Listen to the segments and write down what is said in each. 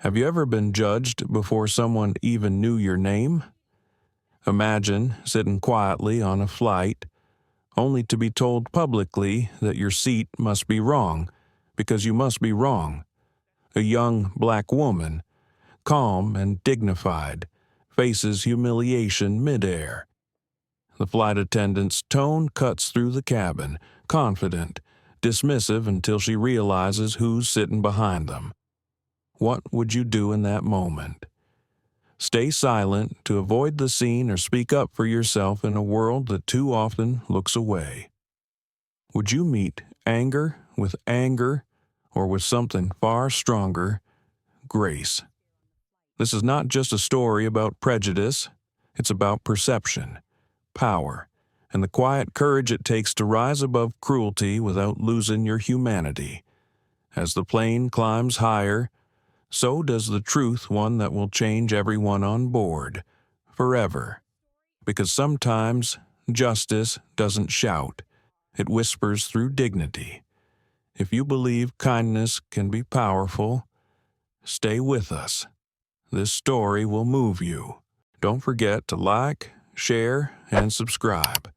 Have you ever been judged before someone even knew your name? Imagine sitting quietly on a flight, only to be told publicly that your seat must be wrong, because you must be wrong. A young black woman, calm and dignified, faces humiliation midair. The flight attendant's tone cuts through the cabin, confident, dismissive until she realizes who's sitting behind them. What would you do in that moment? Stay silent to avoid the scene or speak up for yourself in a world that too often looks away? Would you meet anger with anger or with something far stronger, grace? This is not just a story about prejudice, it's about perception, power, and the quiet courage it takes to rise above cruelty without losing your humanity. As the plane climbs higher, so does the truth, one that will change everyone on board, forever. Because sometimes justice doesn't shout, it whispers through dignity. If you believe kindness can be powerful, stay with us. This story will move you. Don't forget to like, share, and subscribe,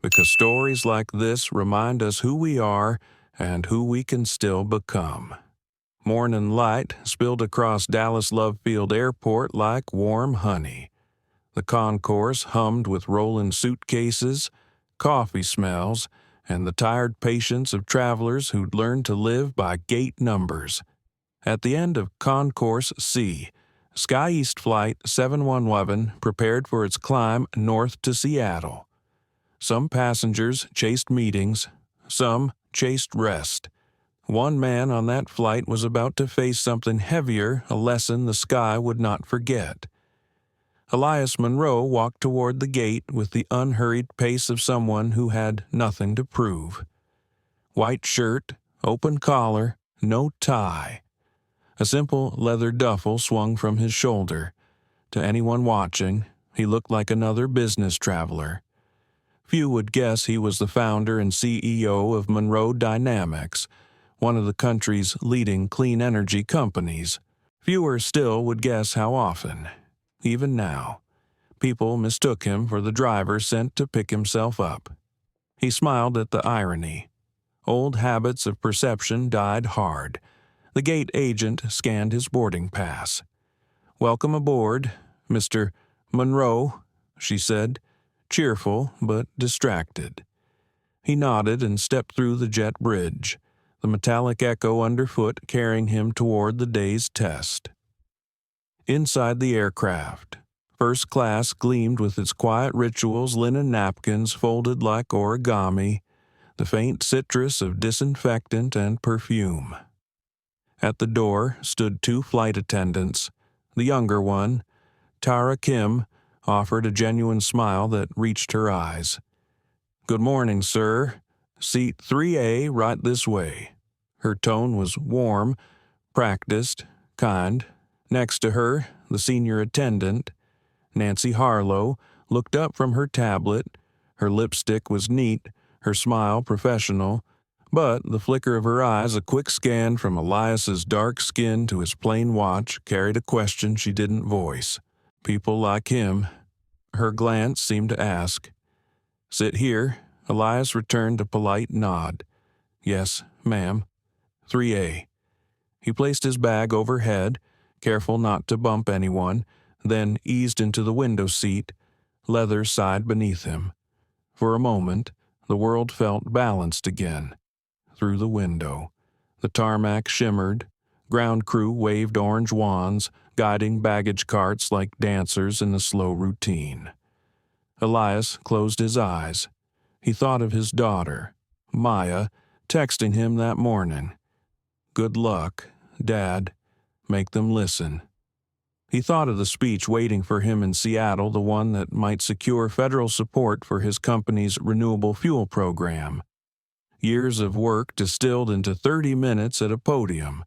because stories like this remind us who we are and who we can still become. Morning light spilled across Dallas Love Field Airport like warm honey. The concourse hummed with rolling suitcases, coffee smells, and the tired patience of travelers who'd learned to live by gate numbers. At the end of Concourse C, Sky East Flight 711 prepared for its climb north to Seattle. Some passengers chased meetings, some chased rest. One man on that flight was about to face something heavier, a lesson the sky would not forget. Elias Monroe walked toward the gate with the unhurried pace of someone who had nothing to prove. White shirt, open collar, no tie. A simple leather duffel swung from his shoulder. To anyone watching, he looked like another business traveler. Few would guess he was the founder and CEO of Monroe Dynamics, one of the country's leading clean energy companies. Fewer still would guess how often. Even now, people mistook him for the driver sent to pick himself up. He smiled at the irony. Old habits of perception died hard. The gate agent scanned his boarding pass. "Welcome aboard, Mr. Monroe," she said, cheerful but distracted. He nodded and stepped through the jet bridge, the metallic echo underfoot carrying him toward the day's test. Inside the aircraft, first class gleamed with its quiet rituals, linen napkins folded like origami, the faint citrus of disinfectant and perfume. At the door stood two flight attendants. The younger one, Tara Kim, offered a genuine smile that reached her eyes. "Good morning, sir. Seat 3A right this way." Her tone was warm, practiced, kind. Next to her, the senior attendant, Nancy Harlow, looked up from her tablet. Her lipstick was neat, her smile professional, but the flicker of her eyes, a quick scan from Elias's dark skin to his plain watch, carried a question she didn't voice. People like him. Her glance seemed to ask. "Sit here." Elias returned a polite nod. "Yes, ma'am. 3A. He placed his bag overhead, careful not to bump anyone, then eased into the window seat, leather side beneath him. For a moment, the world felt balanced again. Through the window, the tarmac shimmered, ground crew waved orange wands, guiding baggage carts like dancers in a slow routine. Elias closed his eyes. He thought of his daughter, Maya, texting him that morning. "Good luck, Dad. Make them listen." He thought of the speech waiting for him in Seattle, the one that might secure federal support for his company's renewable fuel program. Years of work distilled into 30 minutes at a podium.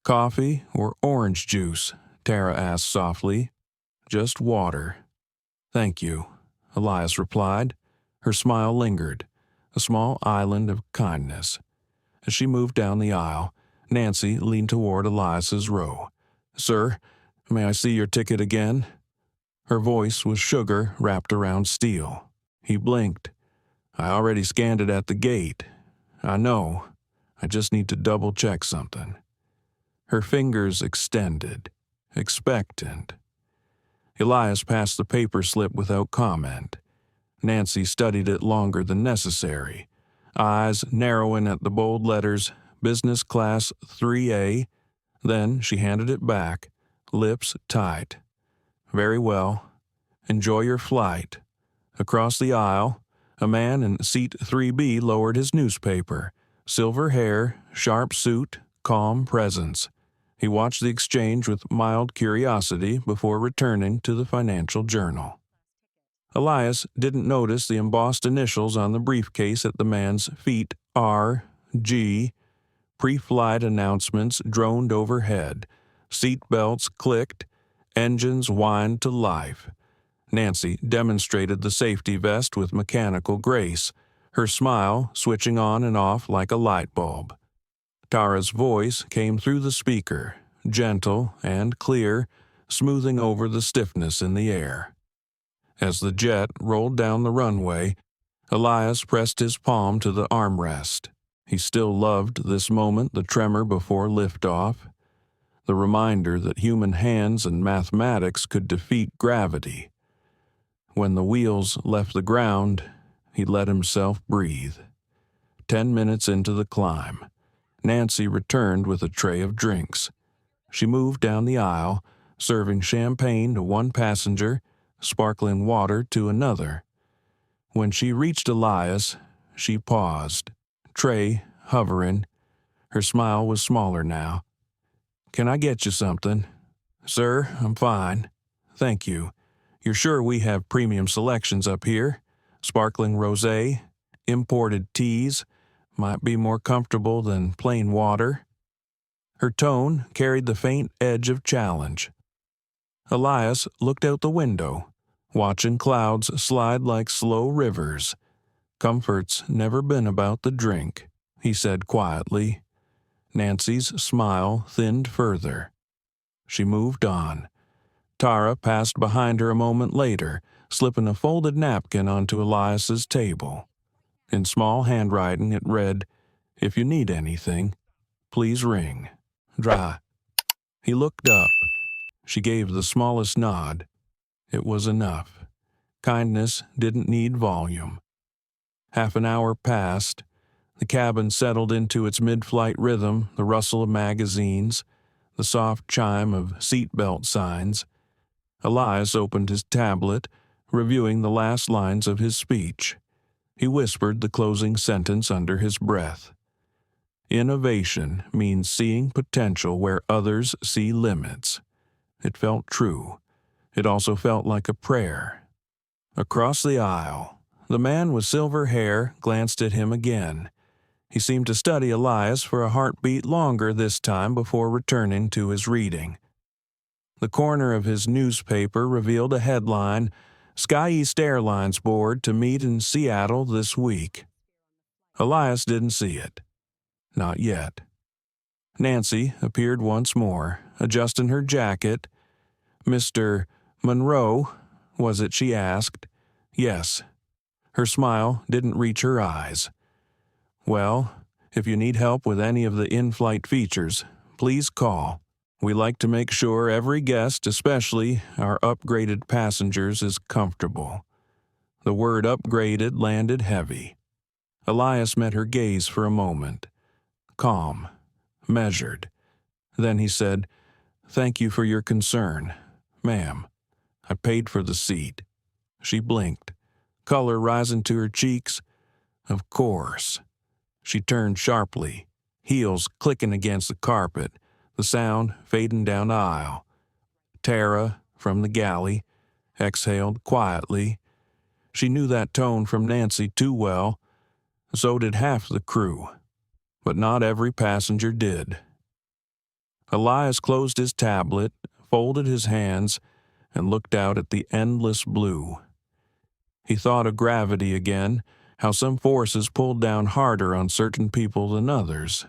"Coffee or orange juice?" Tara asked softly. "Just water." "Thank you," Elias replied. Her smile lingered, a small island of kindness. As she moved down the aisle, Nancy leaned toward Elias's row. Sir, may I see your ticket again? Her voice was sugar wrapped around steel. He blinked. I already scanned it at the gate. I know. I just need to double-check something. Her fingers extended, expectant. Elias passed the paper slip without comment. Nancy studied it longer than necessary, eyes narrowing at the bold letters, Business Class 3A. Then she handed it back, lips tight. Very well. Enjoy your flight. Across the aisle, a man in seat 3B lowered his newspaper. Silver hair, sharp suit, calm presence. He watched the exchange with mild curiosity before returning to the Financial Journal. Elias didn't notice the embossed initials on the briefcase at the man's feet, R.G. Pre-flight announcements droned overhead. Seat belts clicked. Engines whined to life. Nancy demonstrated the safety vest with mechanical grace, her smile switching on and off like a light bulb. Tara's voice came through the speaker, gentle and clear, smoothing over the stiffness in the air. As the jet rolled down the runway, Elias pressed his palm to the armrest. He still loved this moment, the tremor before liftoff, the reminder that human hands and mathematics could defeat gravity. When the wheels left the ground, he let himself breathe. 10 minutes into the climb, Nancy returned with a tray of drinks. She moved down the aisle, serving champagne to one passenger, sparkling water to another. When she reached Elias, she paused, tray hovering. Her smile was smaller now. Can I get you something? Sir, I'm fine. Thank you. You're sure we have premium selections up here? Sparkling rosé, imported teas, might be more comfortable than plain water. Her tone carried the faint edge of challenge. Elias looked out the window, watching clouds slide like slow rivers. Comfort's never been about the drink, he said quietly. Nancy's smile thinned further. She moved on. Tara passed behind her a moment later, slipping a folded napkin onto Elias's table. In small handwriting it read, If you need anything, please ring. Dry. He looked up. She gave the smallest nod. It was enough. Kindness didn't need volume. Half an hour passed. The cabin settled into its mid-flight rhythm, the rustle of magazines, the soft chime of seatbelt signs. Elias opened his tablet, reviewing the last lines of his speech. He whispered the closing sentence under his breath. Innovation means seeing potential where others see limits. It felt true. It also felt like a prayer. Across the aisle, the man with silver hair glanced at him again. He seemed to study Elias for a heartbeat longer this time before returning to his reading. The corner of his newspaper revealed a headline, Sky East Airlines board to meet in Seattle this week. Elias didn't see it. Not yet. Nancy appeared once more, adjusting her jacket. Mr. Monroe, was it, she asked? Yes. Her smile didn't reach her eyes. Well, if you need help with any of the in-flight features, please call. We like to make sure every guest, especially our upgraded passengers, is comfortable. The word upgraded landed heavy. Elias met her gaze for a moment. Calm, measured. Then he said, Thank you for your concern. Ma'am, I paid for the seat. She blinked, color rising to her cheeks. Of course. She turned sharply, heels clicking against the carpet, the sound fading down the aisle. Tara, from the galley, exhaled quietly. She knew that tone from Nancy too well. So did half the crew. But not every passenger did. Elias closed his tablet, folded his hands, and looked out at the endless blue. He thought of gravity again, how some forces pulled down harder on certain people than others.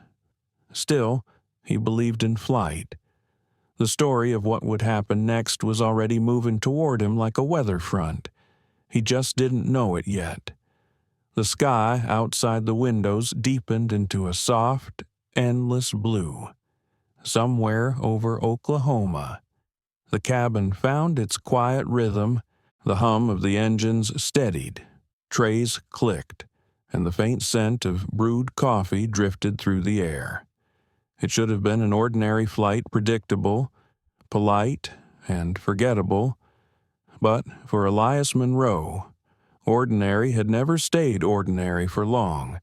Still, he believed in flight. The story of what would happen next was already moving toward him like a weather front. He just didn't know it yet. The sky outside the windows deepened into a soft, endless blue. Somewhere over Oklahoma, the cabin found its quiet rhythm, the hum of the engines steadied, trays clicked, and the faint scent of brewed coffee drifted through the air. It should have been an ordinary flight, predictable, polite, and forgettable, but for Elias Monroe, ordinary had never stayed ordinary for long.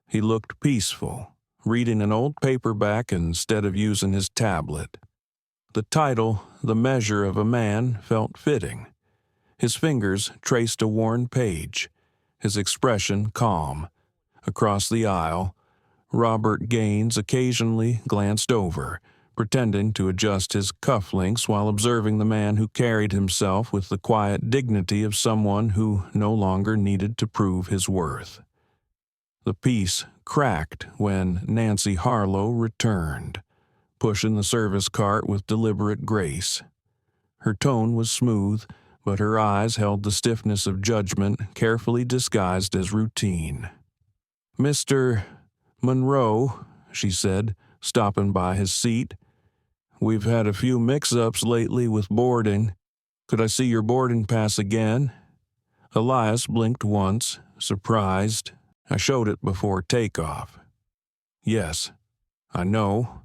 He looked peaceful, reading an old paperback instead of using his tablet. The title, The Measure of a Man, felt fitting. His fingers traced a worn page, his expression calm. Across the aisle, Robert Gaines occasionally glanced over, pretending to adjust his cufflinks while observing the man who carried himself with the quiet dignity of someone who no longer needed to prove his worth. The piece cracked when Nancy Harlow returned, pushing the service cart with deliberate grace. Her tone was smooth, but her eyes held the stiffness of judgment carefully disguised as routine. "Mr. Monroe," she said, stopping by his seat. "We've had a few mix-ups lately with boarding. Could I see your boarding pass again?" Elias blinked once, surprised. "I showed it before takeoff." "Yes, I know,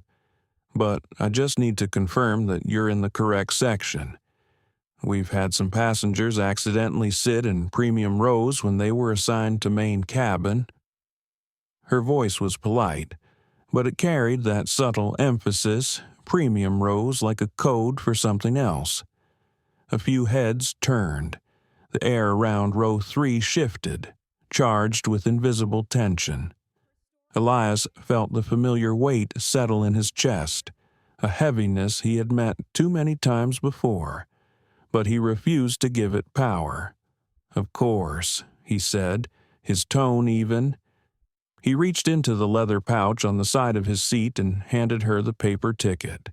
but I just need to confirm that you're in the correct section. We've had some passengers accidentally sit in premium rows when they were assigned to main cabin." Her voice was polite, but it carried that subtle emphasis, premium rows like a code for something else. A few heads turned. The air around row 3 shifted, charged with invisible tension. Elias felt the familiar weight settle in his chest, a heaviness he had met too many times before, but he refused to give it power. "Of course," he said, his tone even. He reached into the leather pouch on the side of his seat and handed her the paper ticket.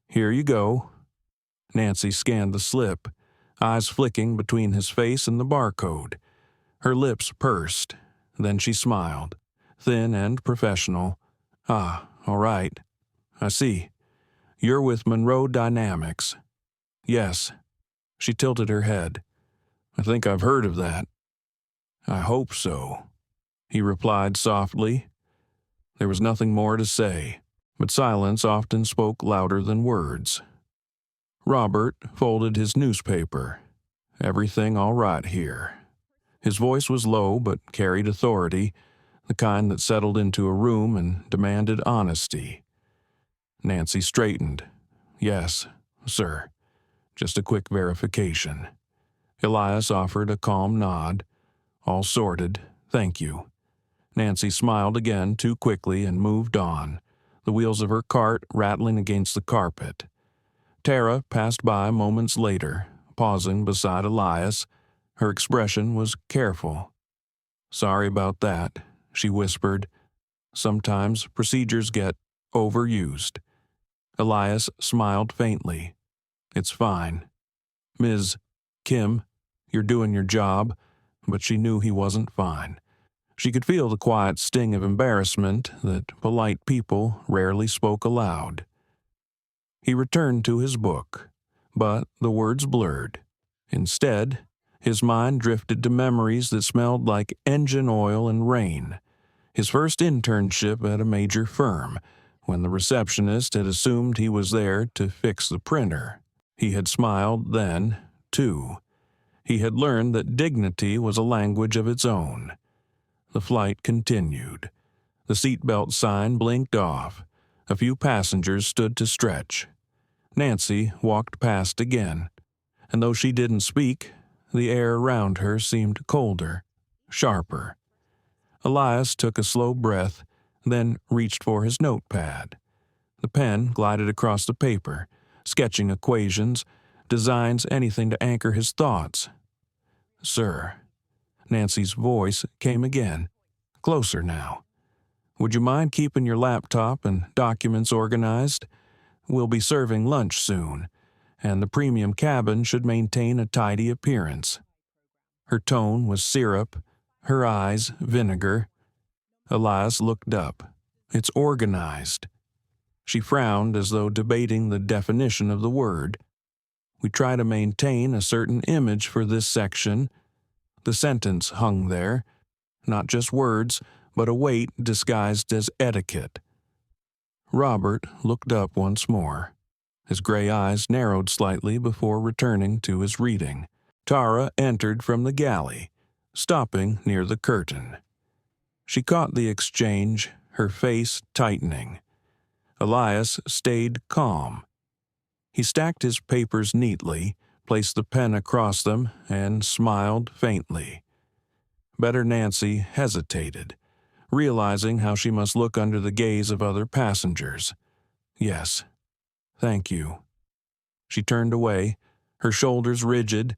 "Here you go." Nancy scanned the slip, eyes flicking between his face and the barcode. Her lips pursed. Then she smiled, thin and professional. "Ah, all right. I see. You're with Monroe Dynamics." "Yes." She tilted her head. "I think I've heard of that." "I hope so," he replied softly. There was nothing more to say, but silence often spoke louder than words. Robert folded his newspaper. "Everything all right here." His voice was low but carried authority, the kind that settled into a room and demanded honesty. Nancy straightened. "Yes, sir. Just a quick verification." Elias offered a calm nod. "All sorted. Thank you." Nancy smiled again too quickly and moved on, the wheels of her cart rattling against the carpet. Tara passed by moments later, pausing beside Elias. Her expression was careful. "Sorry about that," she whispered. "Sometimes procedures get overused." Elias smiled faintly. "It's fine. Ms. Kim, you're doing your job," but she knew he wasn't fine. She could feel the quiet sting of embarrassment that polite people rarely spoke aloud. He returned to his book, but the words blurred. Instead, his mind drifted to memories that smelled like engine oil and rain. His first internship at a major firm, when the receptionist had assumed he was there to fix the printer. He had smiled then, too. He had learned that dignity was a language of its own. The flight continued. The seatbelt sign blinked off. A few passengers stood to stretch. Nancy walked past again, and though she didn't speak, the air around her seemed colder, sharper. Elias took a slow breath, then reached for his notepad. The pen glided across the paper, sketching equations, designs, anything to anchor his thoughts. "Sir," Nancy's voice came again, closer now. "Would you mind keeping your laptop and documents organized? we'll be serving lunch soon, and the premium cabin should maintain a tidy appearance." Her tone was syrup, her eyes vinegar. Elias looked up. "It's organized." She frowned as though debating the definition of the word. "We try to maintain a certain image for this section." The sentence hung there, not just words, but a weight disguised as etiquette. Robert looked up once more. His gray eyes narrowed slightly before returning to his reading. Tara entered from the galley, stopping near the curtain. She caught the exchange, her face tightening. Elias stayed calm. He stacked his papers neatly, placed the pen across them, and smiled faintly. Better Nancy hesitated, realizing how she must look under the gaze of other passengers. "Yes, thank you." She turned away, her shoulders rigid.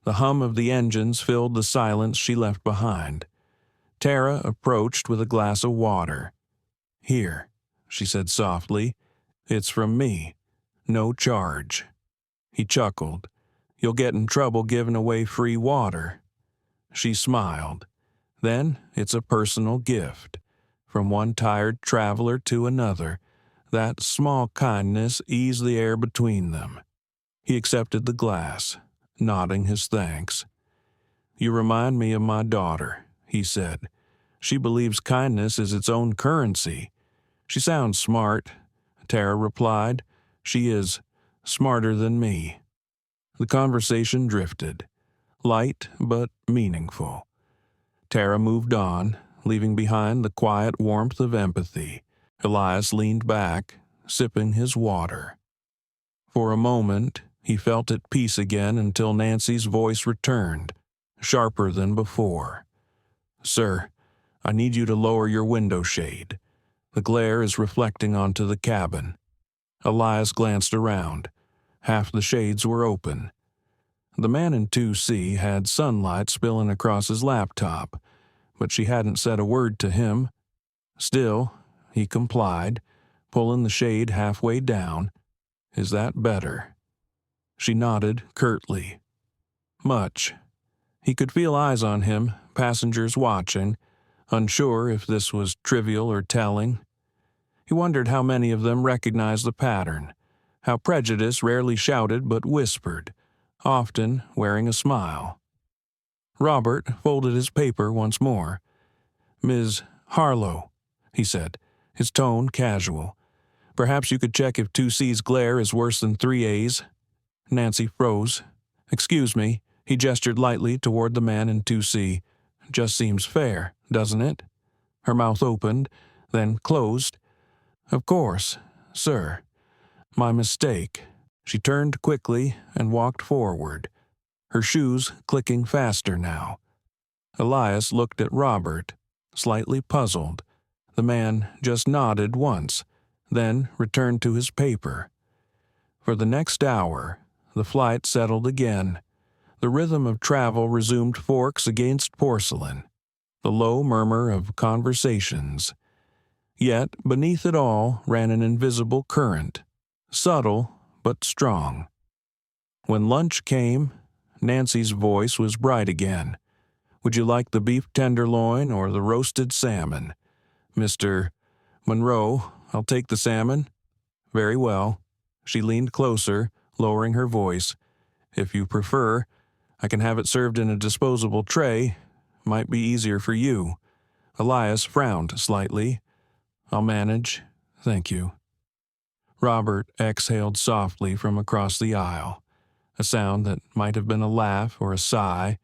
The hum of the engines filled the silence she left behind. Tara approached with a glass of water. "Here," she said softly. "It's from me. No charge." He chuckled. "You'll get in trouble giving away free water." She smiled. "Then it's a personal gift. From one tired traveler to another. That small kindness eased the air between them." He accepted the glass, nodding his thanks. "You remind me of my daughter," he said. "She believes kindness is its own currency." "She sounds smart," Tara replied. "She is smarter than me." The conversation drifted, light but meaningful. Tara moved on, leaving behind the quiet warmth of empathy. Elias leaned back, sipping his water. For a moment, he felt at peace again until Nancy's voice returned, sharper than before. "Sir, I need you to lower your window shade. The glare is reflecting onto the cabin." Elias glanced around. Half the shades were open. The man in 2C had sunlight spilling across his laptop, but she hadn't said a word to him. Still, he complied, pulling the shade halfway down. "Is that better?" She nodded curtly. "Much." He could feel eyes on him, passengers watching, unsure if this was trivial or telling. He wondered how many of them recognized the pattern, how prejudice rarely shouted but whispered, often wearing a smile. Robert folded his paper once more. "Ms. Harlow," he said, his tone casual. "Perhaps you could check if 2C's glare is worse than 3A's. Nancy froze. "Excuse me," he gestured lightly toward the man in 2C. "Just seems fair, doesn't it?" Her mouth opened, then closed. "Of course, sir. My mistake." She turned quickly and walked forward, her shoes clicking faster now. Elias looked at Robert, slightly puzzled. The man just nodded once, then returned to his paper. For the next hour, the flight settled again. The rhythm of travel resumed forks against porcelain, the low murmur of conversations. Yet beneath it all ran an invisible current, subtle but strong. When lunch came, Nancy's voice was bright again. "Would you like the beef tenderloin or the roasted salmon?" "Mr. Monroe, I'll take the salmon." "Very well." She leaned closer, lowering her voice. "If you prefer, I can have it served in a disposable tray. Might be easier for you." Elias frowned slightly. "I'll manage. Thank you." Robert exhaled softly from across the aisle, a sound that might have been a laugh or a sigh.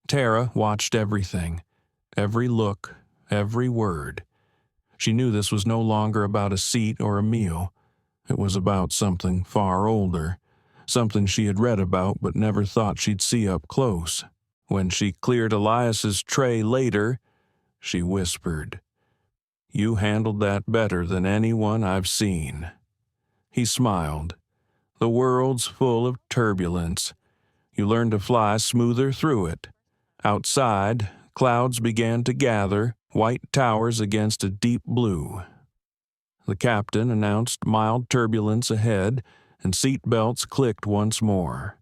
Tara watched everything, every look, every word. She knew this was no longer about a seat or a meal. It was about something far older, something she had read about but never thought she'd see up close. When she cleared Elias's tray later, she whispered, "You handled that better than anyone I've seen." He smiled. "The world's full of turbulence. You learn to fly smoother through it." Outside, clouds began to gather, white towers against a deep blue. The captain announced mild turbulence ahead, and seat belts clicked once more.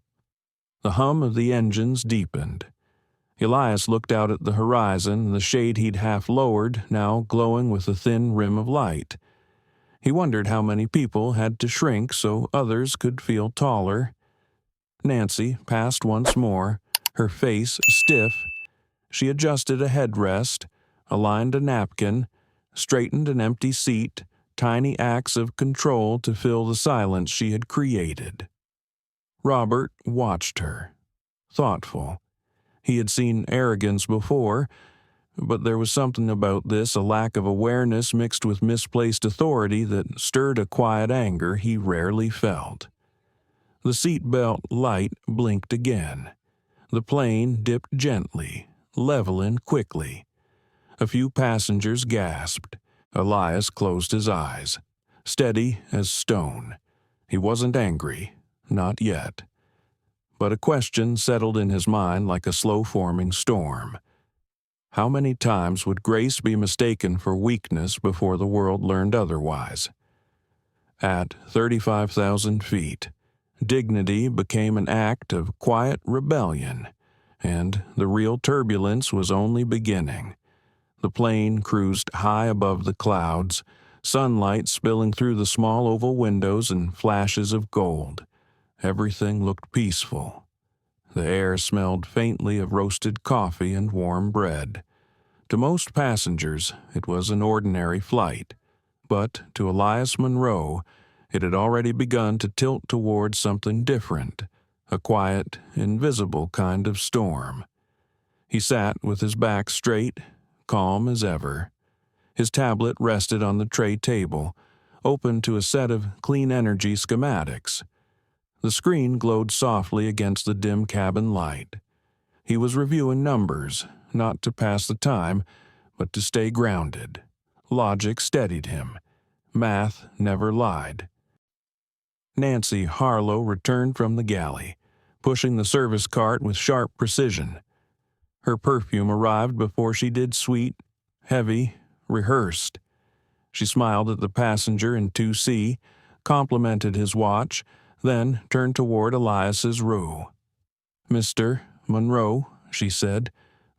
The hum of the engines deepened. Elias looked out at the horizon, the shade he'd half lowered now glowing with a thin rim of light. He wondered how many people had to shrink so others could feel taller. Nancy passed once more, her face stiff. She adjusted a headrest, aligned a napkin, straightened an empty seat, tiny acts of control to fill the silence she had created. Robert watched her, thoughtful. He had seen arrogance before, but there was something about this, a lack of awareness mixed with misplaced authority, that stirred a quiet anger he rarely felt. The seatbelt light blinked again. The plane dipped gently, leveling quickly. A few passengers gasped. Elias closed his eyes, steady as stone. He wasn't angry, not yet. But a question settled in his mind like a slow-forming storm. How many times would grace be mistaken for weakness before the world learned otherwise? At 35,000 feet, dignity became an act of quiet rebellion, and the real turbulence was only beginning. The plane cruised high above the clouds, sunlight spilling through the small oval windows in flashes of gold. Everything looked peaceful. The air smelled faintly of roasted coffee and warm bread. To most passengers, it was an ordinary flight, but to Elias Monroe, it had already begun to tilt toward something different, a quiet, invisible kind of storm. He sat with his back straight, calm as ever. His tablet rested on the tray table, open to a set of clean energy schematics. The screen glowed softly against the dim cabin light. He was reviewing numbers, not to pass the time, but to stay grounded. Logic steadied him. Math never lied. Nancy Harlow returned from the galley, pushing the service cart with sharp precision. Her perfume arrived before she did sweet, heavy, rehearsed. She smiled at the passenger in 2C, complimented his watch, then turned toward Elias's row. "Mr. Monroe," she said,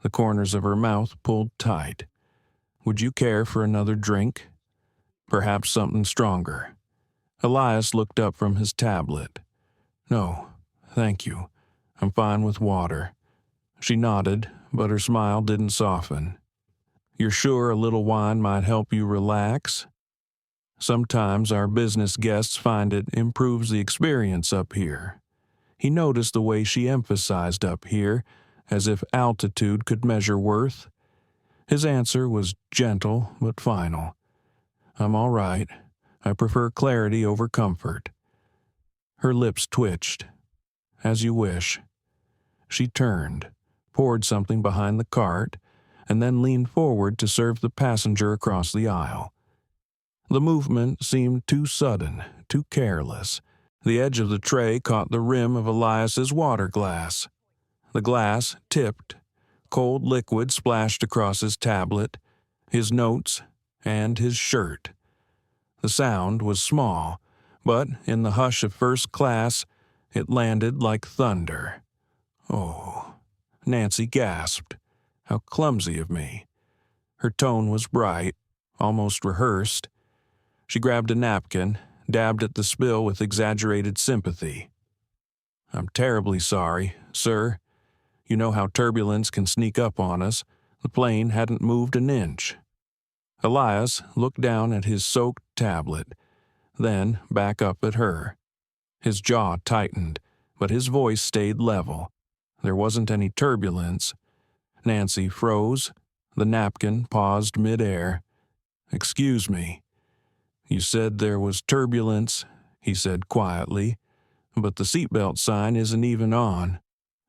the corners of her mouth pulled tight. "Would you care for another drink? Perhaps something stronger." Elias looked up from his tablet. "No, thank you. I'm fine with water." She nodded, but her smile didn't soften. "You're sure a little wine might help you relax? Sometimes our business guests find it improves the experience up here." He noticed the way she emphasized up here, as if altitude could measure worth. His answer was gentle but final. "I'm all right. I prefer clarity over comfort." Her lips twitched. "As you wish." She turned, poured something behind the cart, and then leaned forward to serve the passenger across the aisle. The movement seemed too sudden, too careless. The edge of the tray caught the rim of Elias's water glass. The glass tipped. Cold liquid splashed across his tablet, his notes, and his shirt. The sound was small, but in the hush of first class, it landed like thunder. "Oh," Nancy gasped. "How clumsy of me." Her tone was bright, almost rehearsed. She grabbed a napkin, dabbed at the spill with exaggerated sympathy. "I'm terribly sorry, sir. You know how turbulence can sneak up on us. The plane hadn't moved an inch." Elias looked down at his soaked tablet, then back up at her. His jaw tightened, but his voice stayed level. There wasn't any turbulence. Nancy froze. The napkin paused midair. "Excuse me." "You said there was turbulence," he said quietly, "but the seatbelt sign isn't even on."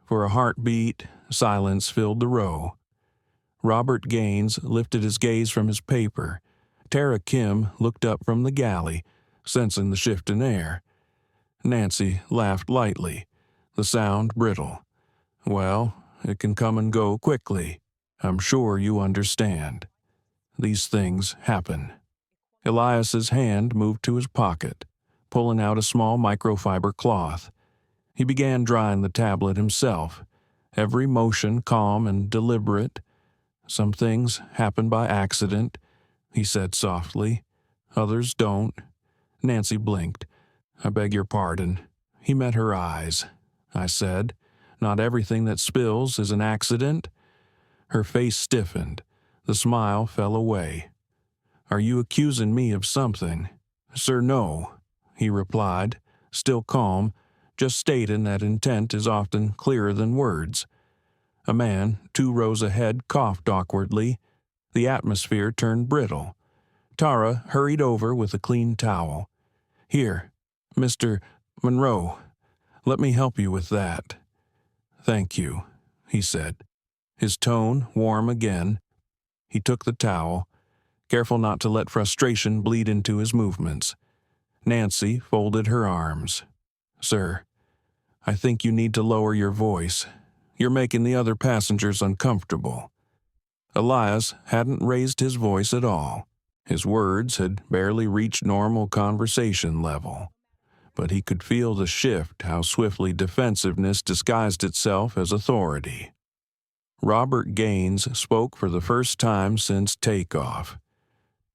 For a heartbeat, silence filled the row. Robert Gaines lifted his gaze from his paper. Tara Kim looked up from the galley, sensing the shift in air. Nancy laughed lightly, the sound brittle. "Well, it can come and go quickly. I'm sure you understand. These things happen." Elias's hand moved to his pocket, pulling out a small microfiber cloth. He began drying the tablet himself, every motion calm and deliberate. "Some things happen by accident," he said softly. "Others don't." Nancy blinked. "I beg your pardon." He met her eyes. "I said, not everything that spills is an accident." Her face stiffened. The smile fell away. "Are you accusing me of something?" "Sir, no," he replied, still calm, just stating that intent is often clearer than words. A man 2 rows ahead coughed awkwardly. The atmosphere turned brittle. Tara hurried over with a clean towel. "Here, Mr. Monroe, let me help you with that." "Thank you," he said, his tone warm again. He took the towel, careful not to let frustration bleed into his movements. Nancy folded her arms. "Sir, I think you need to lower your voice. You're making the other passengers uncomfortable." Elias hadn't raised his voice at all. His words had barely reached normal conversation level. But he could feel the shift, how swiftly defensiveness disguised itself as authority. Robert Gaines spoke for the first time since takeoff.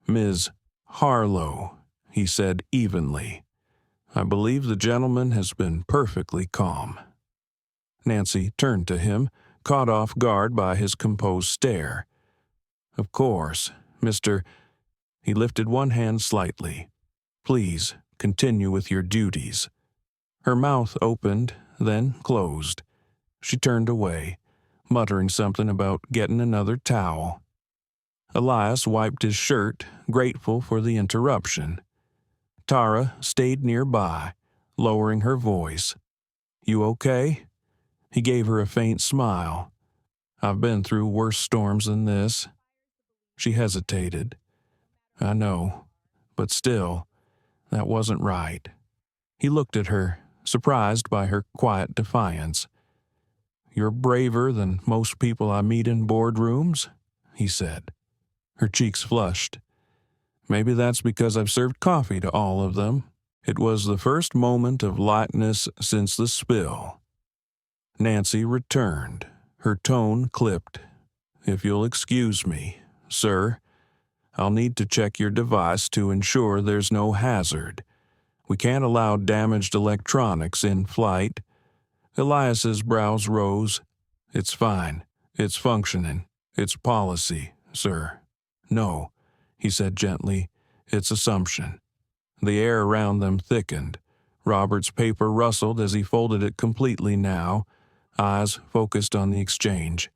"Ms. Harlow," he said evenly. "I believe the gentleman has been perfectly calm." Nancy turned to him, caught off guard by his composed stare. "Of course, Mr." He lifted one hand slightly. "Please, continue with your duties." Her mouth opened, then closed. She turned away, muttering something about getting another towel. Elias wiped his shirt, grateful for the interruption. Tara stayed nearby, lowering her voice. "You okay?" He gave her a faint smile. "I've been through worse storms than this." She hesitated. "I know, but still, that wasn't right." He looked at her, surprised by her quiet defiance. "You're braver than most people I meet in boardrooms," he said. Her cheeks flushed. "Maybe that's because I've served coffee to all of them." It was the first moment of lightness since the spill. Nancy returned, her tone clipped. "If you'll excuse me, sir, I'll need to check your device to ensure there's no hazard. We can't allow damaged electronics in flight." Elias's brows rose. "It's fine. It's functioning. It's policy, sir." "No," he said gently. "It's assumption." The air around them thickened. Robert's paper rustled as he folded it completely now, eyes focused on the exchange.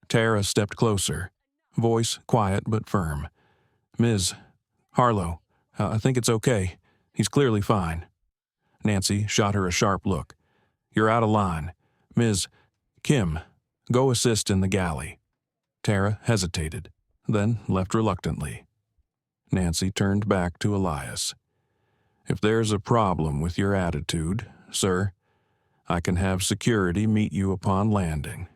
Tara stepped closer, voice quiet but firm. "Ms. Harlow, I think it's okay. He's clearly fine." Nancy shot her a sharp look. "You're out of line. Ms. Kim, go assist in the galley." Tara hesitated, then left reluctantly. Nancy turned back to Elias. "If there's a problem with your attitude, sir, I can have security meet you upon landing."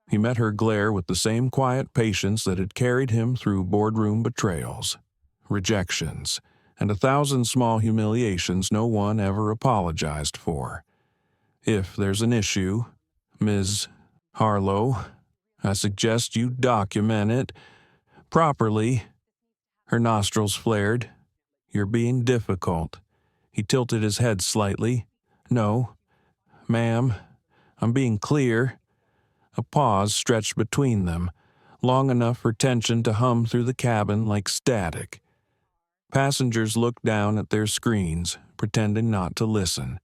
He met her glare with the same quiet patience that had carried him through boardroom betrayals, rejections, and 1,000 small humiliations no one ever apologized for. "If there's an issue, Ms. Harlow, I suggest you document it properly." Her nostrils flared. "You're being difficult." He tilted his head slightly. "No, ma'am, I'm being clear." A pause stretched between them, long enough for tension to hum through the cabin like static. Passengers looked down at their screens, pretending not to listen.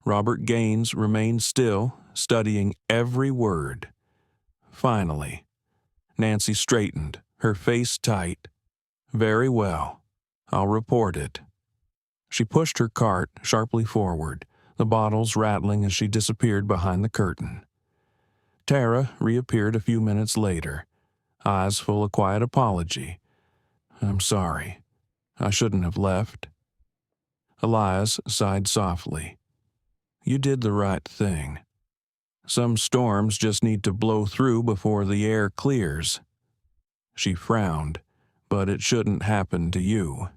Robert Gaines remained still, studying every word. Finally, Nancy straightened, her face tight. "Very well. I'll report it." She pushed her cart sharply forward, the bottles rattling as she disappeared behind the curtain. Tara reappeared a few minutes later, eyes full of quiet apology. "I'm sorry. I shouldn't have left." Elias sighed softly. "You did the right thing. Some storms just need to blow through before the air clears." She frowned, but it shouldn't happen to you."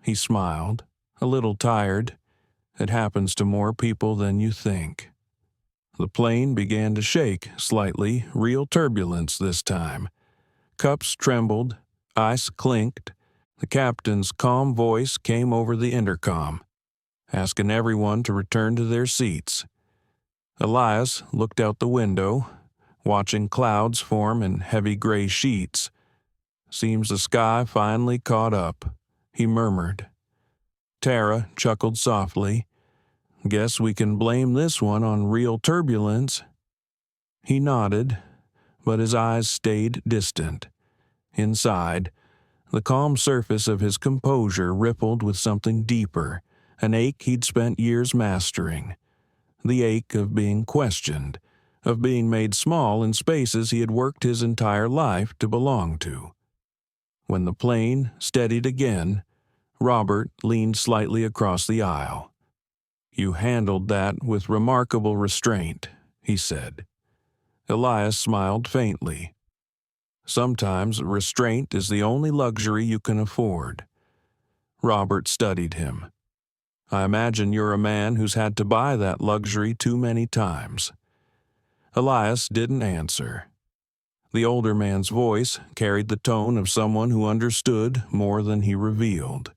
He smiled, a little tired. "It happens to more people than you think." The plane began to shake slightly, real turbulence this time. Cups trembled, ice clinked. The captain's calm voice came over the intercom, asking everyone to return to their seats. Elias looked out the window, watching clouds form in heavy gray sheets. "Seems the sky finally caught up," he murmured. Tara chuckled softly. "Guess we can blame this one on real turbulence." He nodded, but his eyes stayed distant. Inside, the calm surface of his composure rippled with something deeper, an ache he'd spent years mastering. The ache of being questioned, of being made small in spaces he had worked his entire life to belong to. When the plane steadied again, Robert leaned slightly across the aisle. "You handled that with remarkable restraint," he said. Elias smiled faintly. "Sometimes restraint is the only luxury you can afford." Robert studied him. "I imagine you're a man who's had to buy that luxury too many times." Elias didn't answer. The older man's voice carried the tone of someone who understood more than he revealed.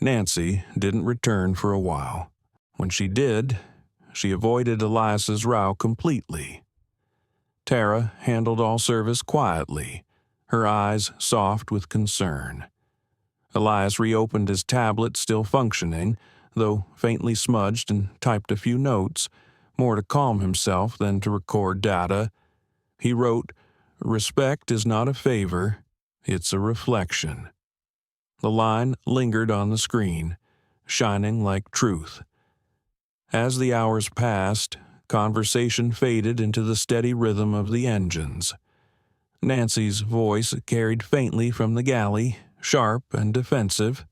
Nancy didn't return for a while. When she did, she avoided Elias's row completely. Tara handled all service quietly, her eyes soft with concern. Elias reopened his tablet, still functioning, though faintly smudged, and typed a few notes, more to calm himself than to record data. He wrote, "Respect is not a favor, it's a reflection." The line lingered on the screen, shining like truth. As the hours passed, conversation faded into the steady rhythm of the engines. Nancy's voice carried faintly from the galley, sharp and defensive.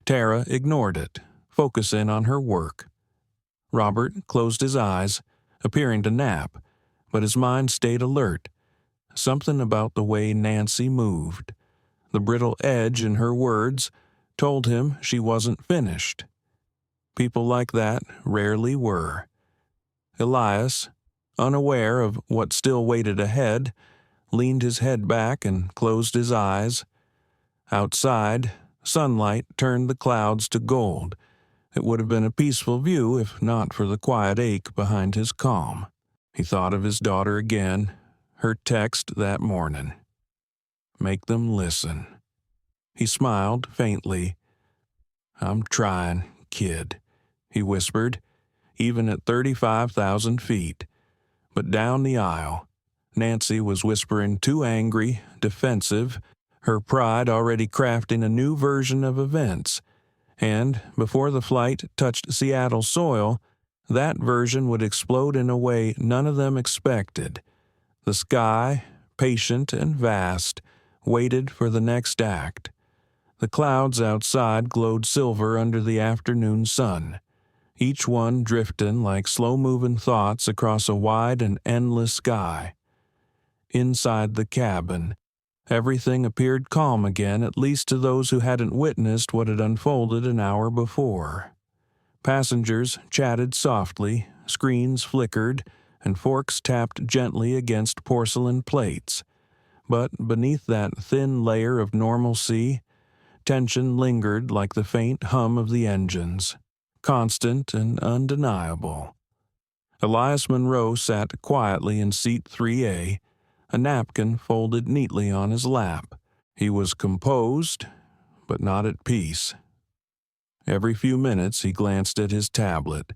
Tara ignored it, focusing on her work. Robert closed his eyes, appearing to nap, but his mind stayed alert. Something about the way Nancy moved, the brittle edge in her words, told him she wasn't finished. People like that rarely were. Elias, unaware of what still waited ahead, leaned his head back and closed his eyes. Outside, sunlight turned the clouds to gold. It would have been a peaceful view if not for the quiet ache behind his calm. He thought of his daughter again, her text that morning. "Make them listen." He smiled faintly. "I'm trying, kid," he whispered, even at 35,000 feet. But down the aisle, Nancy was whispering too angry, defensive, her pride already crafting a new version of events. And before the flight touched Seattle soil, that version would explode in a way none of them expected. The sky, patient and vast, waited for the next act. The clouds outside glowed silver under the afternoon sun, each one drifting like slow-moving thoughts across a wide and endless sky. Inside the cabin, everything appeared calm again, at least to those who hadn't witnessed what had unfolded an hour before. Passengers chatted softly, screens flickered, and forks tapped gently against porcelain plates. But beneath that thin layer of normalcy, tension lingered like the faint hum of the engines, constant and undeniable. Elias Monroe sat quietly in seat 3A, a napkin folded neatly on his lap. He was composed, but not at peace. Every few minutes he glanced at his tablet,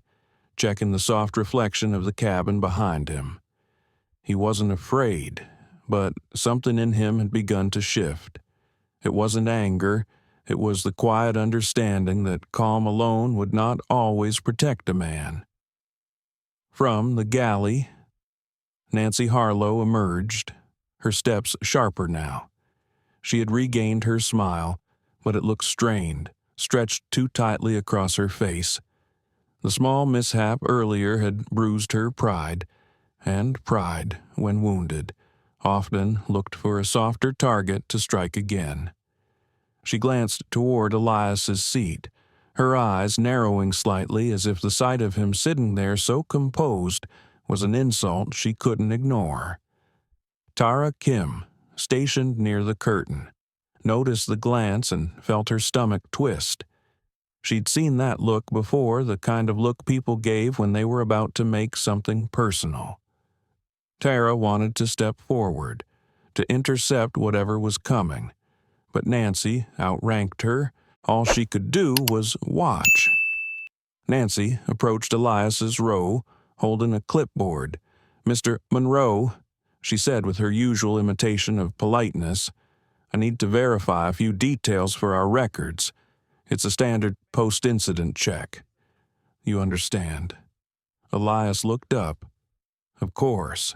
checking the soft reflection of the cabin behind him. He wasn't afraid, but something in him had begun to shift. It wasn't anger, it was the quiet understanding that calm alone would not always protect a man. From the galley, Nancy Harlow emerged, her steps sharper now. She had regained her smile, but it looked strained, stretched too tightly across her face. The small mishap earlier had bruised her pride, and pride, when wounded, often looked for a softer target to strike again. She glanced toward Elias's seat, her eyes narrowing slightly as if the sight of him sitting there so composed was an insult she couldn't ignore. Tara Kim, stationed near the curtain, noticed the glance and felt her stomach twist. She'd seen that look before, the kind of look people gave when they were about to make something personal. Tara wanted to step forward, to intercept whatever was coming, but Nancy outranked her. All she could do was watch. Nancy approached Elias's row, holding a clipboard. "Mr. Monroe," she said with her usual imitation of politeness, "I need to verify a few details for our records. It's a standard post-incident check. You understand." Elias looked up. "Of course.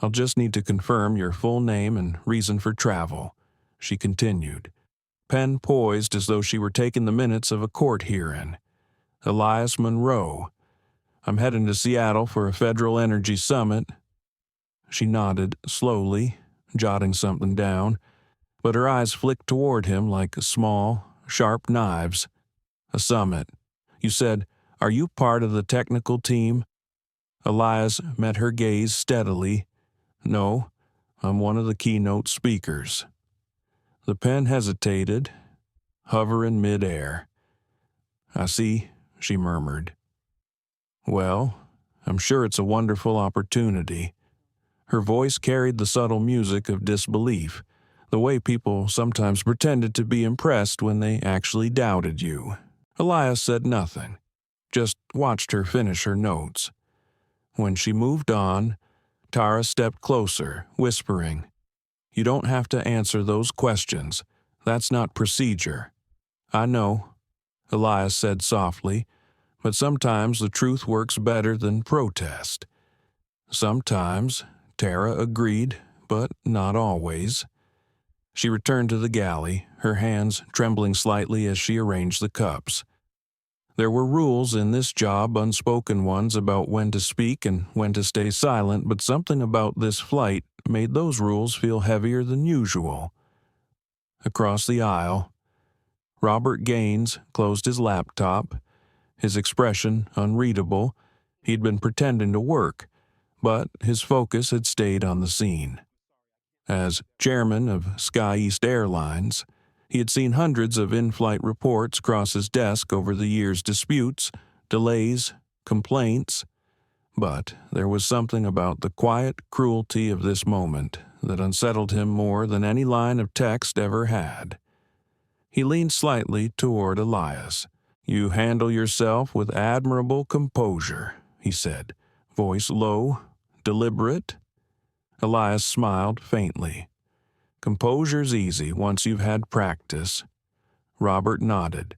I'll just need to confirm your full name and reason for travel," she continued, pen poised as though she were taking the minutes of a court hearing. "Elias Monroe. I'm heading to Seattle for a federal energy summit." She nodded slowly, jotting something down, but her eyes flicked toward him like small, sharp knives. "A summit. You said, are you part of the technical team?" Elias met her gaze steadily. "No, I'm one of the keynote speakers." The pen hesitated, hovering mid-air. "I see," she murmured. "Well, I'm sure it's a wonderful opportunity." Her voice carried the subtle music of disbelief, the way people sometimes pretended to be impressed when they actually doubted you. Elias said nothing, just watched her finish her notes. When she moved on, Tara stepped closer, whispering, "You don't have to answer those questions. That's not procedure." "I know," Elias said softly, "but sometimes the truth works better than protest." "Sometimes," Tara agreed, "but not always." She returned to the galley, her hands trembling slightly as she arranged the cups. There were rules in this job, unspoken ones about when to speak and when to stay silent, but something about this flight made those rules feel heavier than usual. Across the aisle, Robert Gaines closed his laptop, his expression unreadable. He'd been pretending to work, but his focus had stayed on the scene. As chairman of Sky East Airlines, he had seen hundreds of in-flight reports cross his desk over the years' disputes, delays, complaints, but there was something about the quiet cruelty of this moment that unsettled him more than any line of text ever had. He leaned slightly toward Elias. "You handle yourself with admirable composure," he said, voice low, deliberate. Elias smiled faintly. "Composure's easy once you've had practice." Robert nodded.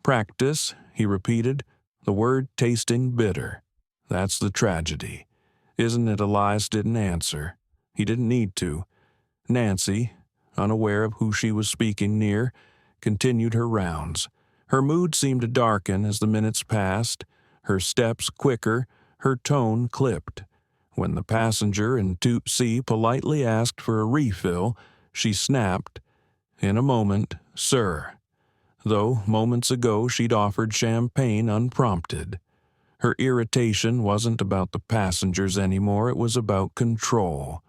"Practice," he repeated, the word tasting bitter. "That's the tragedy. Isn't it?" Elias didn't answer. He didn't need to. Nancy, unaware of who she was speaking near, continued her rounds. Her mood seemed to darken as the minutes passed, her steps quicker, her tone clipped. When the passenger in 2C politely asked for a refill, she snapped, "In a moment, sir," though moments ago she'd offered champagne unprompted. Her irritation wasn't about the passengers anymore, it was about control.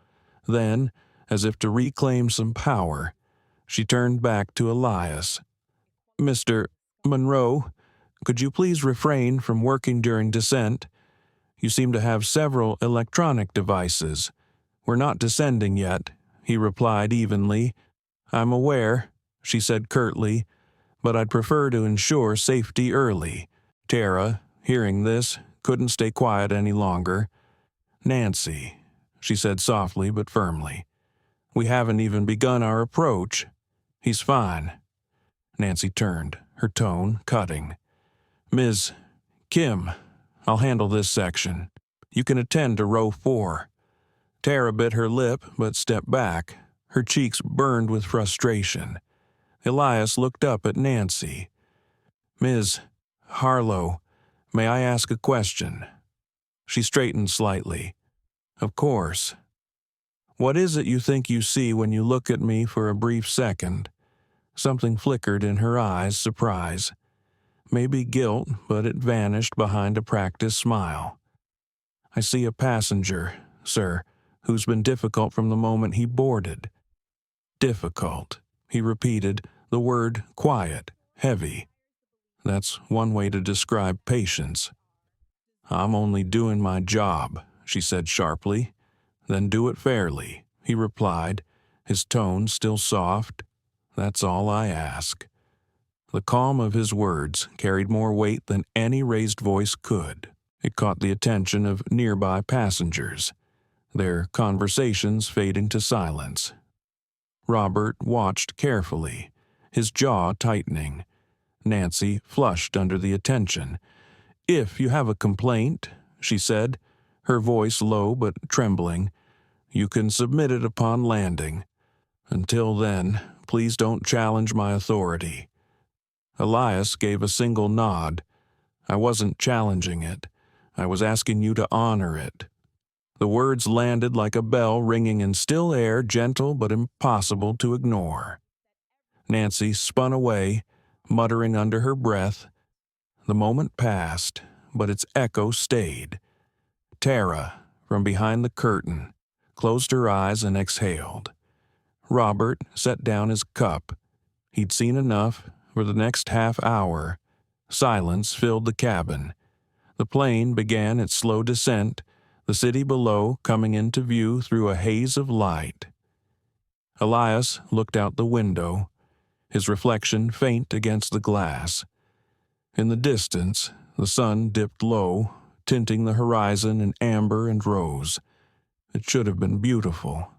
Then, as if to reclaim some power, she turned back to Elias. "Mr. Monroe, could you please refrain from working during descent? You seem to have several electronic devices." "We're not descending yet," he replied evenly. "I'm aware," she said curtly, "but I'd prefer to ensure safety early." Tara, hearing this, couldn't stay quiet any longer. "Nancy," she said softly but firmly, "we haven't even begun our approach." "He's fine." Nancy turned, her tone cutting. "Ms. Kim, I'll handle this section. You can attend to row 4. Tara bit her lip but stepped back. Her cheeks burned with frustration. Elias looked up at Nancy. "Ms. Harlow, may I ask a question?" She straightened slightly. "Of course." What is it you think you see when you look at me for a brief second? Something flickered in her eyes, surprise. Maybe guilt, but it vanished behind a practiced smile. I see a passenger, sir, who's been difficult from the moment he boarded. Difficult, he repeated, the word quiet, heavy. That's one way to describe patience. I'm only doing my job, she said sharply. Then do it fairly, he replied, his tone still soft. That's all I ask. The calm of his words carried more weight than any raised voice could. It caught the attention of nearby passengers, their conversations fading to silence. Robert watched carefully, his jaw tightening. Nancy flushed under the attention. "If you have a complaint," she said, her voice low but trembling, "you can submit it upon landing. Until then, please don't challenge my authority." Elias gave a single nod. "I wasn't challenging it. I was asking you to honor it." The words landed like a bell ringing in still air, gentle but impossible to ignore. Nancy spun away, muttering under her breath. The moment passed, but its echo stayed. Tara, from behind the curtain, closed her eyes and exhaled. Robert set down his cup. He'd seen enough. For the next half hour, silence filled the cabin. The plane began its slow descent, the city below coming into view through a haze of light. Elias looked out the window, his reflection faint against the glass. In the distance, the sun dipped low, tinting the horizon in amber and rose. It should have been beautiful.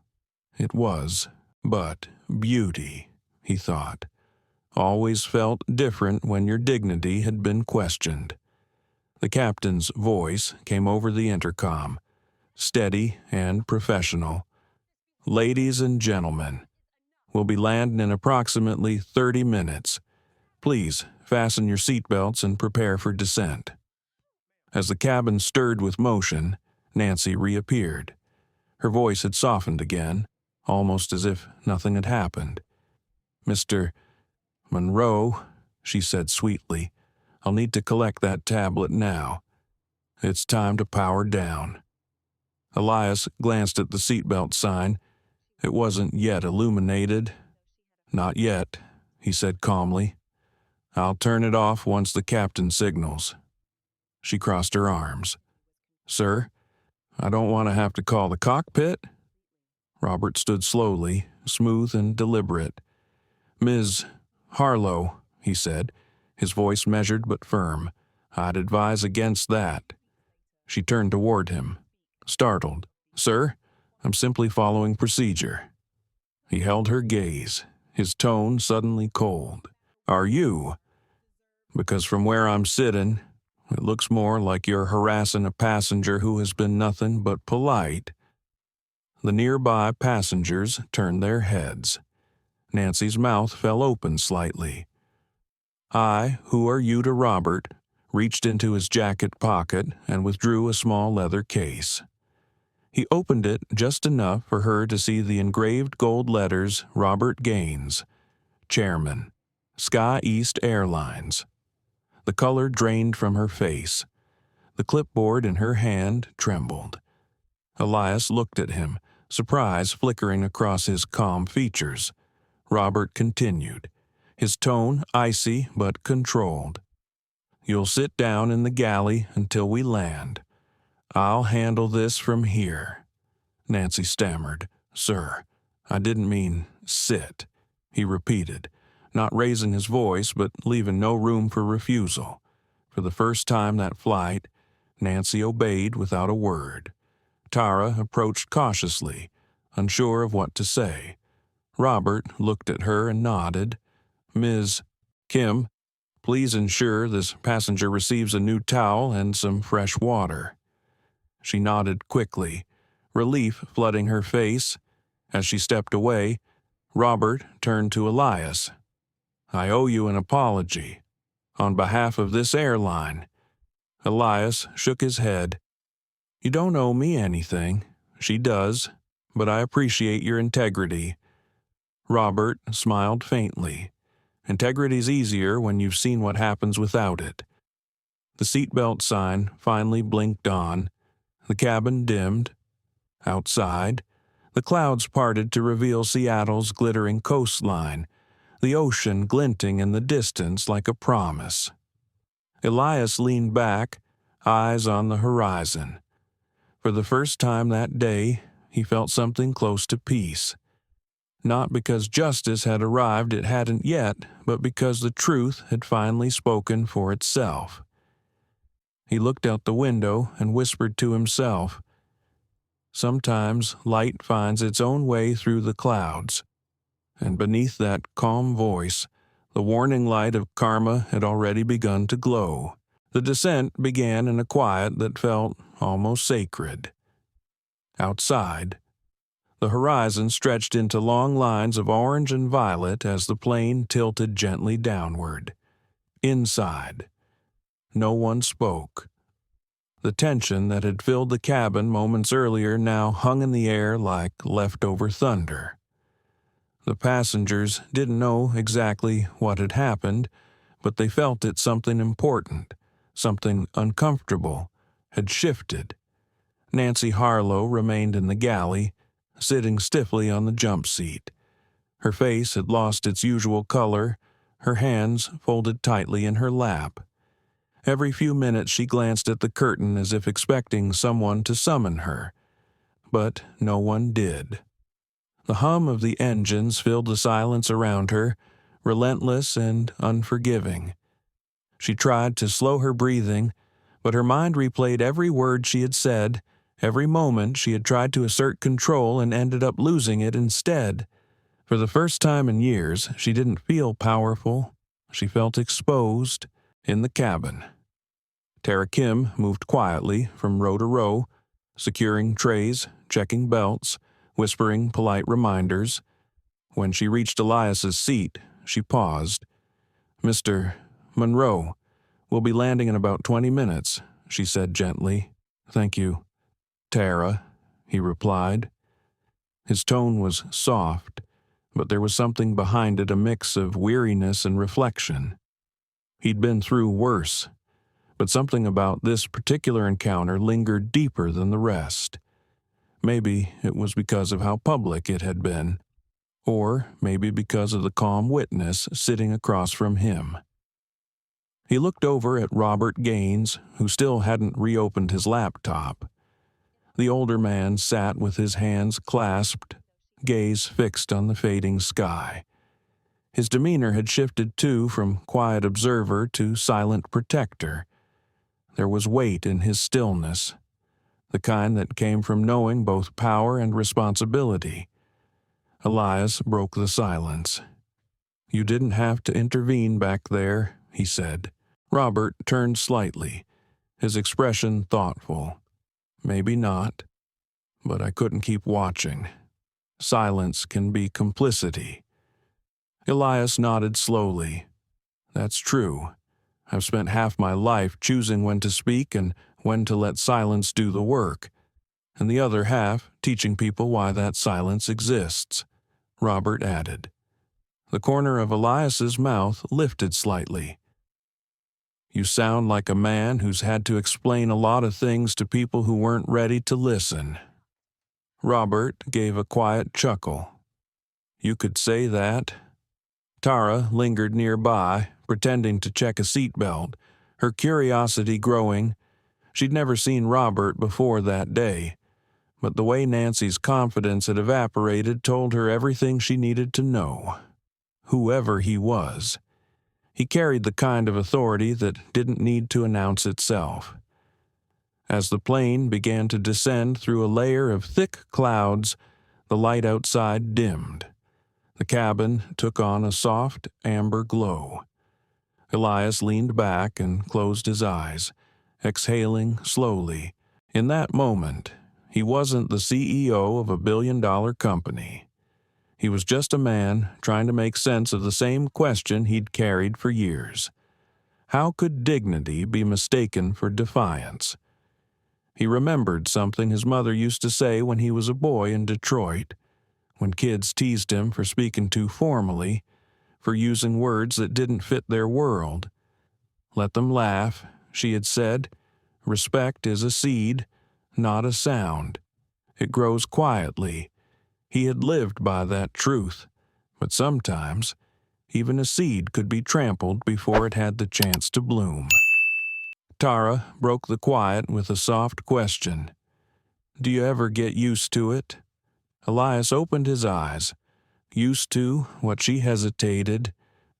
It was, but beauty, he thought, always felt different when your dignity had been questioned. The captain's voice came over the intercom, steady and professional. "Ladies and gentlemen, we'll be landing in approximately 30 minutes. Please fasten your seatbelts and prepare for descent." As the cabin stirred with motion, Nancy reappeared. Her voice had softened again, almost as if nothing had happened. "Mr. Monroe," she said sweetly, "I'll need to collect that tablet now. It's time to power down." Elias glanced at the seatbelt sign. It wasn't yet illuminated. "Not yet," he said calmly. "I'll turn it off once the captain signals." She crossed her arms. "Sir, I don't want to have to call the cockpit." Robert stood slowly, smooth and deliberate. "Ms. Harlow," he said, his voice measured but firm, "I'd advise against that." She turned toward him, startled. "Sir, I'm simply following procedure." He held her gaze, his tone suddenly cold. "Are you? Because from where I'm sitting, it looks more like you're harassing a passenger who has been nothing but polite." The nearby passengers turned their heads. Nancy's mouth fell open slightly. "I, who are you to Robert," reached into his jacket pocket and withdrew a small leather case. He opened it just enough for her to see the engraved gold letters Robert Gaines, Chairman, Sky East Airlines. The color drained from her face. The clipboard in her hand trembled. Elias looked at him, surprise flickering across his calm features. Robert continued, his tone icy but controlled. "You'll sit down in the galley until we land. I'll handle this from here." Nancy stammered. "Sir, I didn't mean sit," he repeated, not raising his voice but leaving no room for refusal. For the first time that flight, Nancy obeyed without a word. Tara approached cautiously, unsure of what to say. Robert looked at her and nodded. "Ms. Kim, please ensure this passenger receives a new towel and some fresh water." She nodded quickly, relief flooding her face. As she stepped away, Robert turned to Elias. "I owe you an apology. On behalf of this airline." Elias shook his head. "You don't owe me anything. She does." but I appreciate your integrity." Robert smiled faintly. Integrity's easier when you've seen what happens without it. The seatbelt sign finally blinked on. The cabin dimmed. Outside, the clouds parted to reveal Seattle's glittering coastline, the ocean glinting in the distance like a promise. Elias leaned back, eyes on the horizon. For the first time that day, he felt something close to peace. Not because justice had arrived, it hadn't yet, but because the truth had finally spoken for itself. He looked out the window and whispered to himself, "Sometimes light finds its own way through the clouds." And beneath that calm voice, the warning light of karma had already begun to glow. The descent began in a quiet that felt almost sacred. Outside, the horizon stretched into long lines of orange and violet as the plane tilted gently downward. Inside, no one spoke. The tension that had filled the cabin moments earlier now hung in the air like leftover thunder. The passengers didn't know exactly what had happened, but they felt that something important, something uncomfortable, had shifted. Nancy Harlow remained in the galley, sitting stiffly on the jump seat. Her face had lost its usual color, her hands folded tightly in her lap. Every few minutes she glanced at the curtain as if expecting someone to summon her, but no one did. The hum of the engines filled the silence around her, relentless and unforgiving. She tried to slow her breathing, but her mind replayed every word she had said, every moment she had tried to assert control and ended up losing it instead. For the first time in years, she didn't feel powerful. She felt exposed. In the cabin, Tara Kim moved quietly from row to row, securing trays, checking belts, whispering polite reminders. When she reached Elias's seat, she paused. "Mr. Monroe, we'll be landing in about 20 minutes, she said gently. "Thank you, Tara," he replied. His tone was soft, but there was something behind it, a mix of weariness and reflection. He'd been through worse, but something about this particular encounter lingered deeper than the rest. Maybe it was because of how public it had been, or maybe because of the calm witness sitting across from him. He looked over at Robert Gaines, who still hadn't reopened his laptop. The older man sat with his hands clasped, gaze fixed on the fading sky. His demeanor had shifted too from quiet observer to silent protector. There was weight in his stillness, the kind that came from knowing both power and responsibility. Elias broke the silence. "You didn't have to intervene back there," he said. Robert turned slightly, his expression thoughtful. "Maybe not, but I couldn't keep watching. Silence can be complicity." Elias nodded slowly. "That's true. I've spent half my life choosing when to speak and when to let silence do the work, and the other half teaching people why that silence exists," Robert added. The corner of Elias's mouth lifted slightly. "You sound like a man who's had to explain a lot of things to people who weren't ready to listen." Robert gave a quiet chuckle. "You could say that." Tara lingered nearby, pretending to check a seatbelt, her curiosity growing. She'd never seen Robert before that day, but the way Nancy's confidence had evaporated told her everything she needed to know. Whoever he was, he carried the kind of authority that didn't need to announce itself. As the plane began to descend through a layer of thick clouds, the light outside dimmed. The cabin took on a soft, amber glow. Elias leaned back and closed his eyes, exhaling slowly. In that moment, he wasn't the CEO of a billion-dollar company. He was just a man trying to make sense of the same question he'd carried for years. How could dignity be mistaken for defiance? He remembered something his mother used to say when he was a boy in Detroit, when kids teased him for speaking too formally, for using words that didn't fit their world. Let them laugh, she had said. Respect is a seed, not a sound. It grows quietly. He had lived by that truth, but sometimes even a seed could be trampled before it had the chance to bloom. Tara broke the quiet with a soft question. Do you ever get used to it? Elias opened his eyes. Used to what she hesitated.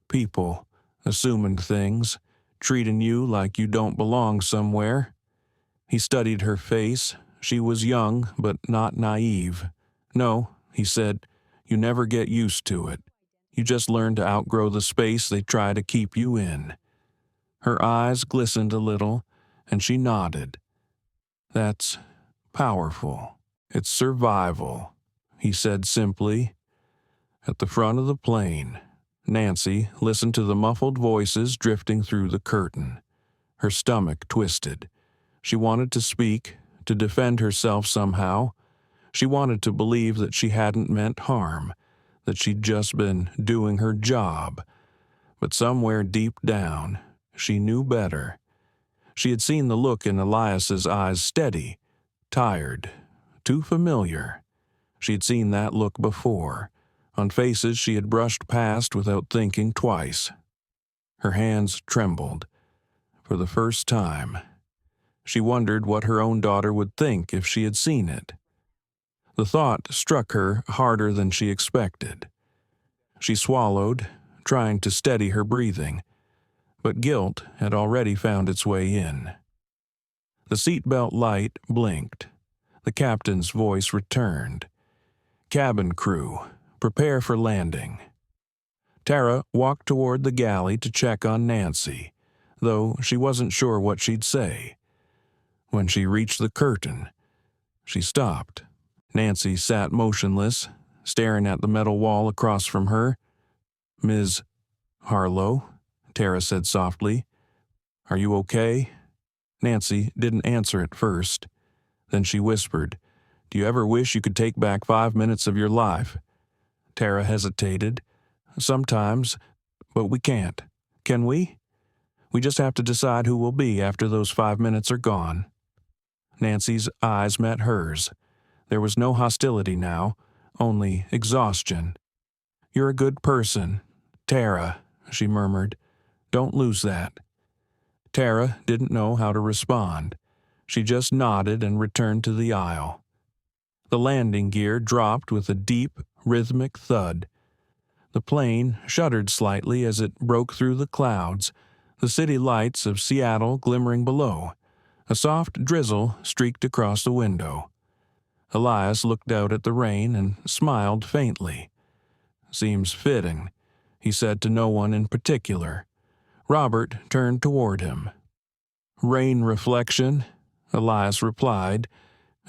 People, assuming things, treating you like you don't belong somewhere. He studied her face. She was young, but not naive. No, he said, you never get used to it. You just learn to outgrow the space they try to keep you in. Her eyes glistened a little, and she nodded. That's powerful. It's survival, he said simply. At the front of the plane, Nancy listened to the muffled voices drifting through the curtain. Her stomach twisted. She wanted to speak, to defend herself somehow. She wanted to believe that she hadn't meant harm, that she'd just been doing her job. But somewhere deep down, she knew better. She had seen the look in Elias's eyes steady, tired, too familiar. She had seen that look before, on faces she had brushed past without thinking twice. Her hands trembled. For the first time, she wondered what her own daughter would think if she had seen it. The thought struck her harder than she expected. She swallowed, trying to steady her breathing, but guilt had already found its way in. The seatbelt light blinked. The captain's voice returned. Cabin crew, prepare for landing. Tara walked toward the galley to check on Nancy, though she wasn't sure what she'd say. When she reached the curtain, she stopped. Nancy sat motionless, staring at the metal wall across from her. Ms. Harlow, Tara said softly. Are you okay? Nancy didn't answer at first. Then she whispered, Do you ever wish you could take back 5 minutes of your life? Tara hesitated. Sometimes, but we can't. Can we? We just have to decide who we'll be after those 5 minutes are gone. Nancy's eyes met hers. There was no hostility now, only exhaustion. You're a good person, Tara, she murmured. Don't lose that. Tara didn't know how to respond. She just nodded and returned to the aisle. The landing gear dropped with a deep, rhythmic thud. The plane shuddered slightly as it broke through the clouds, the city lights of Seattle glimmering below. A soft drizzle streaked across the window. Elias looked out at the rain and smiled faintly. Seems fitting, he said to no one in particular. Robert turned toward him. Rain reflection, Elias replied.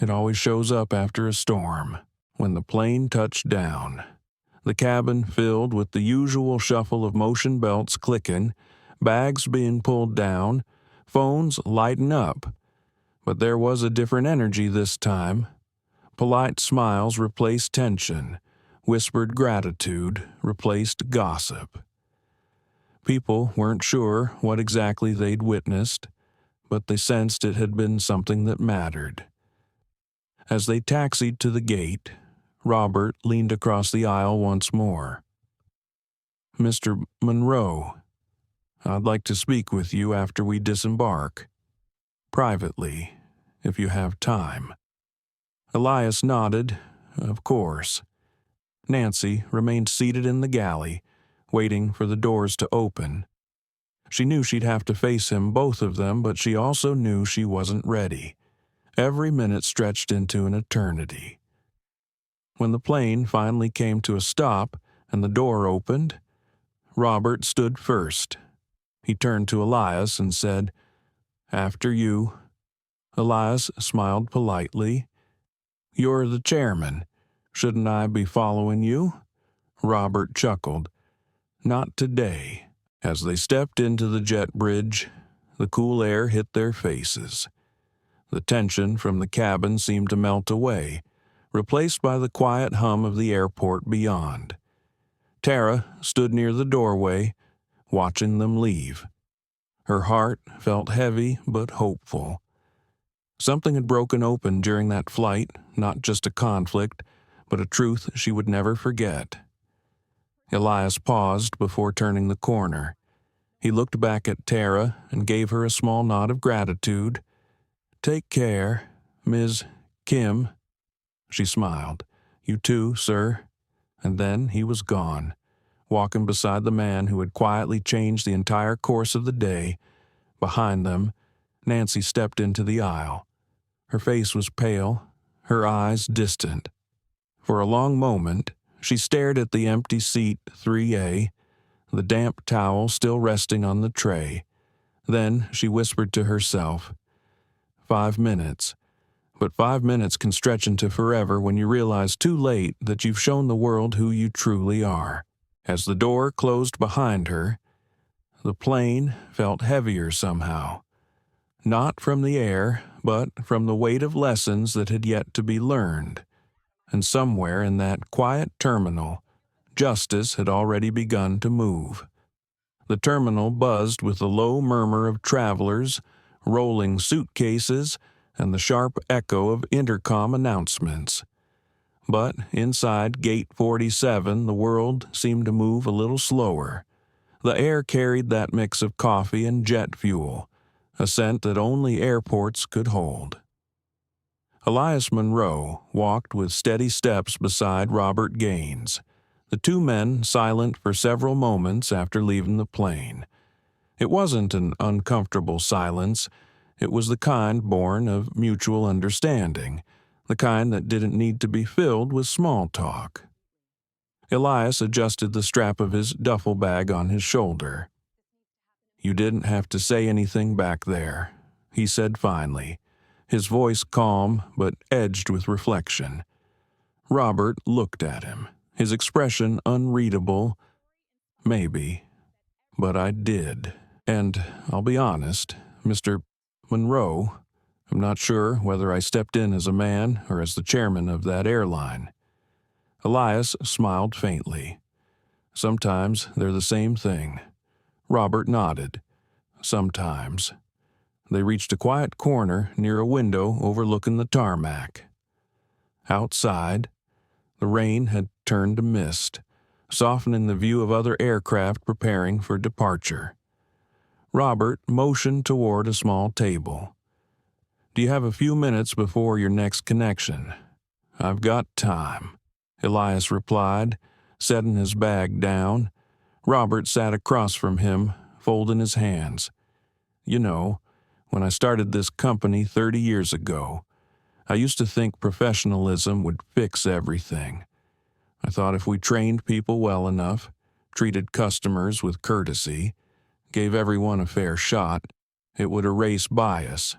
It always shows up after a storm. When the plane touched down, the cabin filled with the usual shuffle of motion belts clicking, bags being pulled down, phones lighting up. But there was a different energy this time. Polite smiles replaced tension. Whispered gratitude replaced gossip. People weren't sure what exactly they'd witnessed, but they sensed it had been something that mattered. As they taxied to the gate, Robert leaned across the aisle once more. Mr. Monroe, I'd like to speak with you after we disembark. Privately, if you have time. Elias nodded. Of course. Nancy remained seated in the galley, waiting for the doors to open. She knew she'd have to face him, both of them, but she also knew she wasn't ready. Every minute stretched into an eternity. When the plane finally came to a stop and the door opened, Robert stood first. He turned to Elias and said, After you. Elias smiled politely. You're the chairman. Shouldn't I be following you? Robert chuckled. Not today. As they stepped into the jet bridge, the cool air hit their faces. The tension from the cabin seemed to melt away, replaced by the quiet hum of the airport beyond. Tara stood near the doorway, watching them leave. Her heart felt heavy but hopeful. Something had broken open during that flight, not just a conflict, but a truth she would never forget. Elias paused before turning the corner. He looked back at Tara and gave her a small nod of gratitude. "Take care, Ms. Kim." She smiled. "You too, sir." And then he was gone, walking beside the man who had quietly changed the entire course of the day. Behind them, Nancy stepped into the aisle. Her face was pale, her eyes distant. For a long moment, she stared at the empty seat 3A, the damp towel still resting on the tray. Then she whispered to herself, 5 minutes. But 5 minutes can stretch into forever when you realize too late that you've shown the world who you truly are. As the door closed behind her, the plane felt heavier somehow. Not from the air, but from the weight of lessons that had yet to be learned. And somewhere in that quiet terminal, justice had already begun to move. The terminal buzzed with the low murmur of travelers, rolling suitcases, and the sharp echo of intercom announcements. But inside Gate 47, the world seemed to move a little slower. The air carried that mix of coffee and jet fuel, a scent that only airports could hold. Elias Monroe walked with steady steps beside Robert Gaines, the two men silent for several moments after leaving the plane. It wasn't an uncomfortable silence. It was the kind born of mutual understanding, the kind that didn't need to be filled with small talk. Elias adjusted the strap of his duffel bag on his shoulder. "You didn't have to say anything back there," he said finally, his voice calm but edged with reflection. Robert looked at him, his expression unreadable. "Maybe, but I did. And I'll be honest, Mr. Monroe, I'm not sure whether I stepped in as a man or as the chairman of that airline." Elias smiled faintly. "Sometimes they're the same thing." Robert nodded. "Sometimes." They reached a quiet corner near a window overlooking the tarmac. Outside, the rain had turned to mist, softening the view of other aircraft preparing for departure. Robert motioned toward a small table. "Do you have a few minutes before your next connection?" "I've got time," Elias replied, setting his bag down. Robert sat across from him, folding his hands. "You know, when I started this company 30 years ago, I used to think professionalism would fix everything. I thought if we trained people well enough, treated customers with courtesy, gave everyone a fair shot, it would erase bias."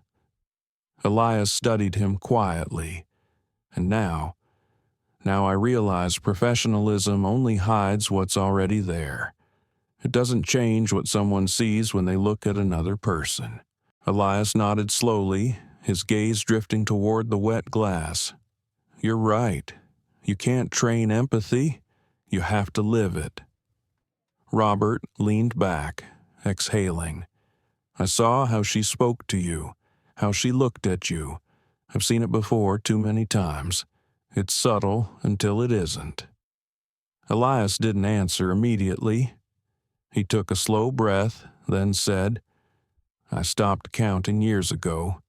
Elias studied him quietly. "And now I realize professionalism only hides what's already there. It doesn't change what someone sees when they look at another person." Elias nodded slowly, his gaze drifting toward the wet glass. "You're right. You can't train empathy. You have to live it." Robert leaned back, exhaling. "I saw how she spoke to you, how she looked at you. I've seen it before too many times. It's subtle until it isn't." Elias didn't answer immediately. He took a slow breath, then said, "I stopped counting years ago.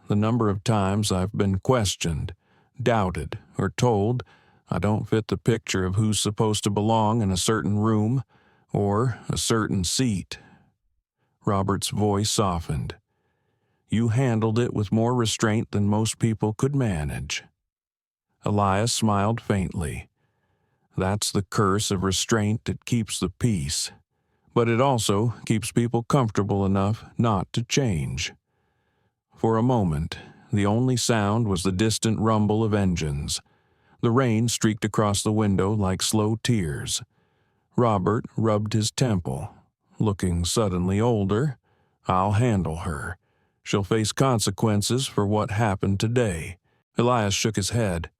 The number of times I've been questioned, doubted, or told I don't fit the picture of who's supposed to belong in a certain room or a certain seat." Robert's voice softened. "You handled it with more restraint than most people could manage." Elias smiled faintly. "That's the curse of restraint that keeps the peace. But it also keeps people comfortable enough not to change." For a moment, the only sound was the distant rumble of engines. The rain streaked across the window like slow tears. Robert rubbed his temple, looking suddenly older. "I'll handle her. She'll face consequences for what happened today. Elias shook his head.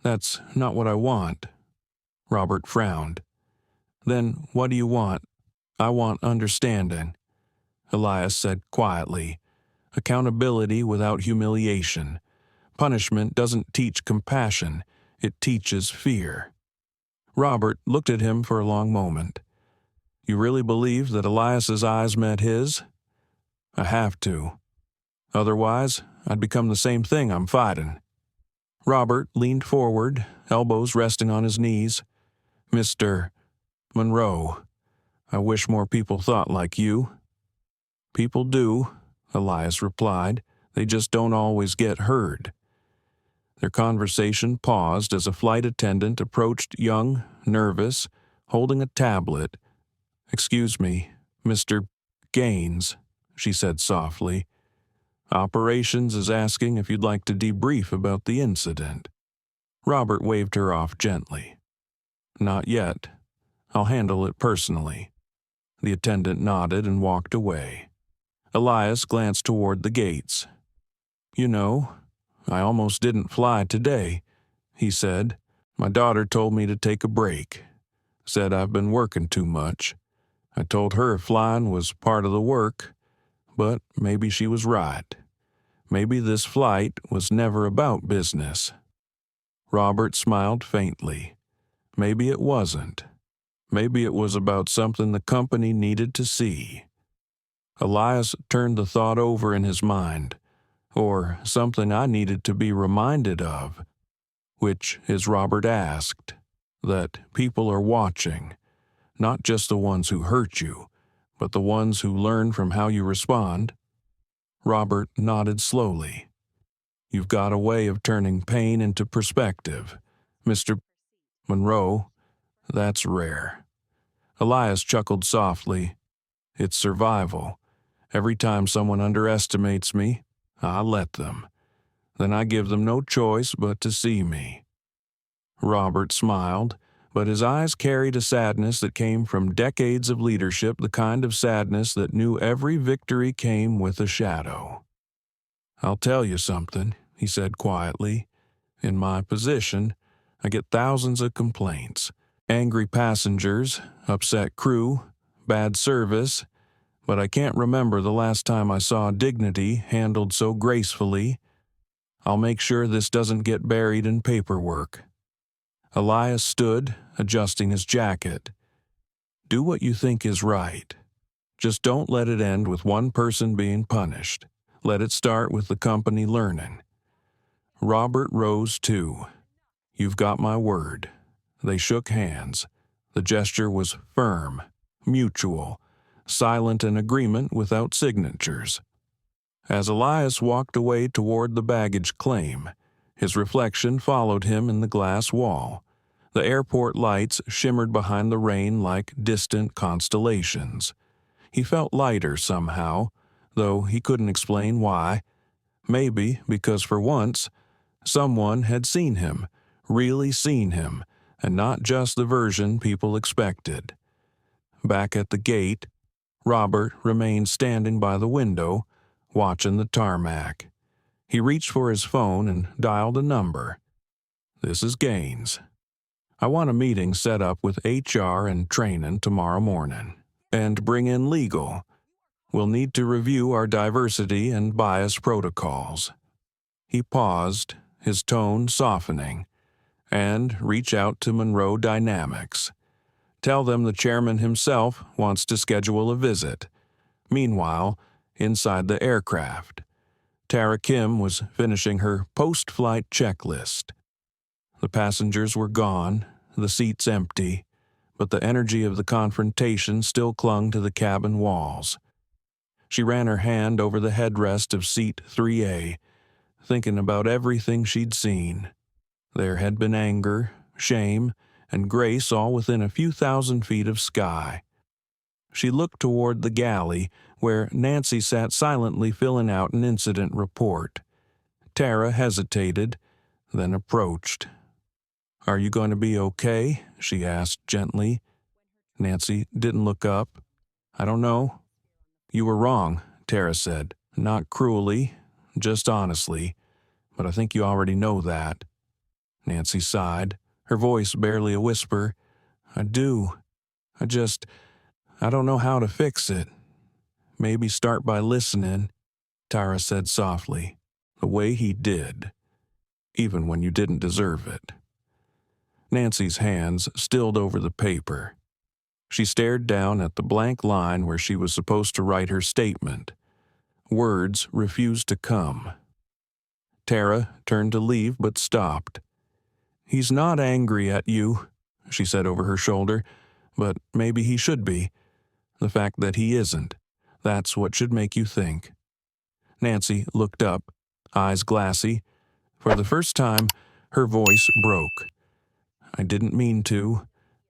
That's not what I want. Robert frowned. Then what do you want? I want understanding, Elias said quietly. Accountability without humiliation. Punishment doesn't teach compassion, it teaches fear. Robert looked at him for a long moment. You really believe that Elias's eyes met his? I have to. Otherwise, I'd become the same thing I'm fighting. Robert leaned forward, elbows resting on his knees. Mr. Monroe, I wish more people thought like you. People do, Elias replied. They just don't always get heard. Their conversation paused as a flight attendant approached young, nervous, holding a tablet. Excuse me, Mr. Gaines, she said softly. Operations is asking if you'd like to debrief about the incident. Robert waved her off gently. Not yet. I'll handle it personally. The attendant nodded and walked away. Elias glanced toward the gates. You know, I almost didn't fly today, he said. My daughter told me to take a break. Said I've been working too much. I told her flying was part of the work, but maybe she was right. Maybe this flight was never about business. Robert smiled faintly. Maybe it wasn't. Maybe it was about something the company needed to see. Elias turned the thought over in his mind, or something I needed to be reminded of, which is Robert asked, that people are watching, not just the ones who hurt you, but the ones who learn from how you respond. Robert nodded slowly. You've got a way of turning pain into perspective, Mr. Monroe. That's rare. Elias chuckled softly. It's survival. Every time someone underestimates me, I let them. Then I give them no choice but to see me. Robert smiled, but his eyes carried a sadness that came from decades of leadership, the kind of sadness that knew every victory came with a shadow. I'll tell you something, he said quietly. In my position, I get thousands of complaints. Angry passengers, upset crew, bad service, but I can't remember the last time I saw dignity handled so gracefully. I'll make sure this doesn't get buried in paperwork. Elias stood, adjusting his jacket. Do what you think is right. Just don't let it end with one person being punished. Let it start with the company learning. Robert rose too. You've got my word. They shook hands. The gesture was firm, mutual, silent in agreement without signatures. As Elias walked away toward the baggage claim, his reflection followed him in the glass wall. The airport lights shimmered behind the rain like distant constellations. He felt lighter somehow, though he couldn't explain why. Maybe because for once, someone had seen him, really seen him, and not just the version people expected. Back at the gate, Robert remained standing by the window, watching the tarmac. He reached for his phone and dialed a number. This is Gaines. I want a meeting set up with HR and training tomorrow morning. And bring in legal. We'll need to review our diversity and bias protocols. He paused, his tone softening, and reach out to Monroe Dynamics. Tell them the chairman himself wants to schedule a visit. Meanwhile, inside the aircraft, Tara Kim was finishing her post-flight checklist. The passengers were gone, the seats empty, but the energy of the confrontation still clung to the cabin walls. She ran her hand over the headrest of seat 3A, thinking about everything she'd seen. There had been anger, shame, and grace all within a few thousand feet of sky. She looked toward the galley, where Nancy sat silently filling out an incident report. Tara hesitated, then approached. Are you going to be okay? She asked gently. Nancy didn't look up. I don't know. You were wrong, Tara said. Not cruelly, just honestly, but I think you already know that." Nancy sighed, her voice barely a whisper. "I do. I don't know how to fix it. Maybe start by listening," Tara said softly, "the way he did, even when you didn't deserve it." Nancy's hands stilled over the paper. She stared down at the blank line where she was supposed to write her statement. Words refused to come. Tara turned to leave but stopped. "He's not angry at you," she said over her shoulder, "but maybe he should be. The fact that he isn't, that's what should make you think." Nancy looked up, eyes glassy. For the first time, her voice broke. "I didn't mean to.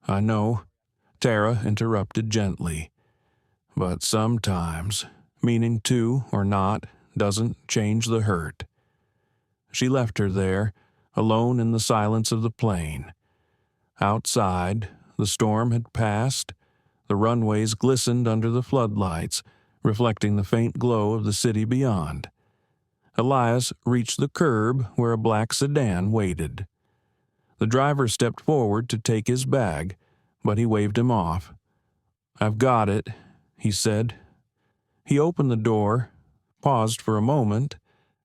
I know," Tara interrupted gently. "But sometimes, meaning to or not doesn't change the hurt." She left her there, alone in the silence of the plain. Outside, the storm had passed. The runways glistened under the floodlights, reflecting the faint glow of the city beyond. Elias reached the curb where a black sedan waited. The driver stepped forward to take his bag, but he waved him off. "I've got it," he said. He opened the door, paused for a moment,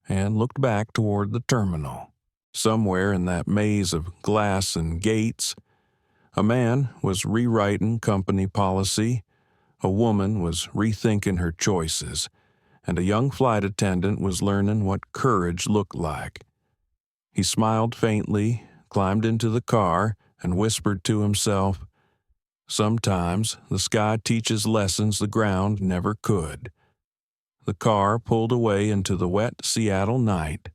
and looked back toward the terminal. Somewhere in that maze of glass and gates, a man was rewriting company policy, a woman was rethinking her choices, and a young flight attendant was learning what courage looked like. He smiled faintly, climbed into the car, and whispered to himself, "Sometimes the sky teaches lessons the ground never could." The car pulled away into the wet Seattle night.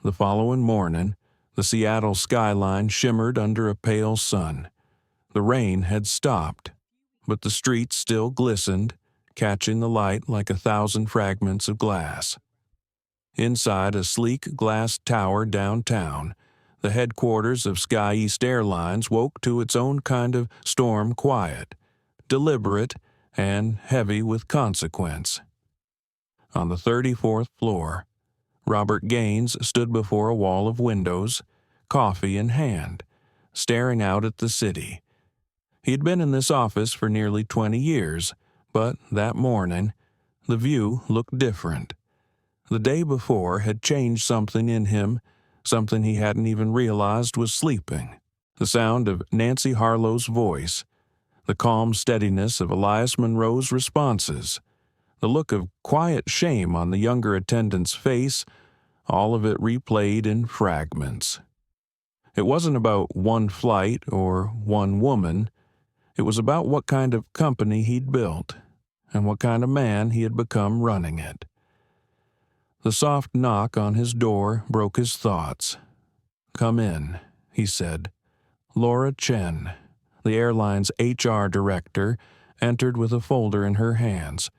The following morning, the Seattle skyline shimmered under a pale sun. The rain had stopped, but the streets still glistened, catching the light like 1,000 fragments of glass. Inside a sleek glass tower downtown, the headquarters of Sky East Airlines woke to its own kind of storm quiet, deliberate and heavy with consequence. On the 34th floor, Robert Gaines stood before a wall of windows, coffee in hand, staring out at the city. He had been in this office for nearly 20 years, but that morning, the view looked different. The day before had changed something in him, something he hadn't even realized was sleeping. The sound of Nancy Harlow's voice, the calm steadiness of Elias Monroe's responses, the look of quiet shame on the younger attendant's face, all of it replayed in fragments. It wasn't about one flight or one woman. It was about what kind of company he'd built and what kind of man he had become running it. The soft knock on his door broke his thoughts. "Come in," he said. Laura Chen, the airline's HR director, entered with a folder in her hands.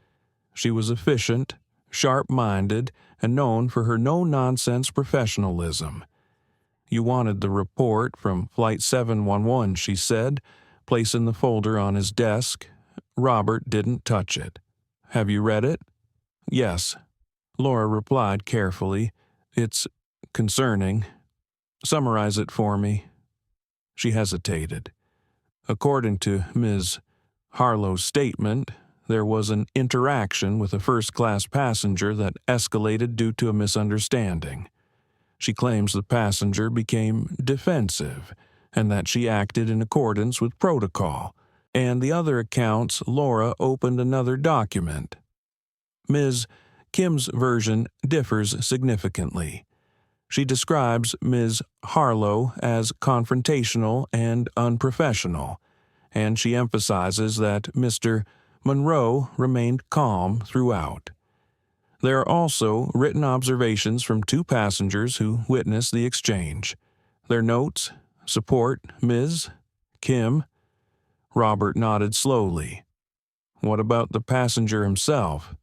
She was efficient, sharp-minded, and known for her no-nonsense professionalism. "You wanted the report from Flight 711, she said, placing the folder on his desk. Robert didn't touch it. "Have you read it?" "Yes," Laura replied carefully. "It's concerning. Summarize it for me." She hesitated. According to Ms. Harlow's statement, there was an interaction with a first-class passenger that escalated due to a misunderstanding. She claims the passenger became defensive and that she acted in accordance with protocol. And the other accounts, Laura opened another document. Ms. Kim's version differs significantly. She describes Ms. Harlow as confrontational and unprofessional, and she emphasizes that Mr. Monroe remained calm throughout. There are also written observations from 2 passengers who witnessed the exchange. Their notes support Ms. Kim. Robert nodded slowly. "What about the passenger himself?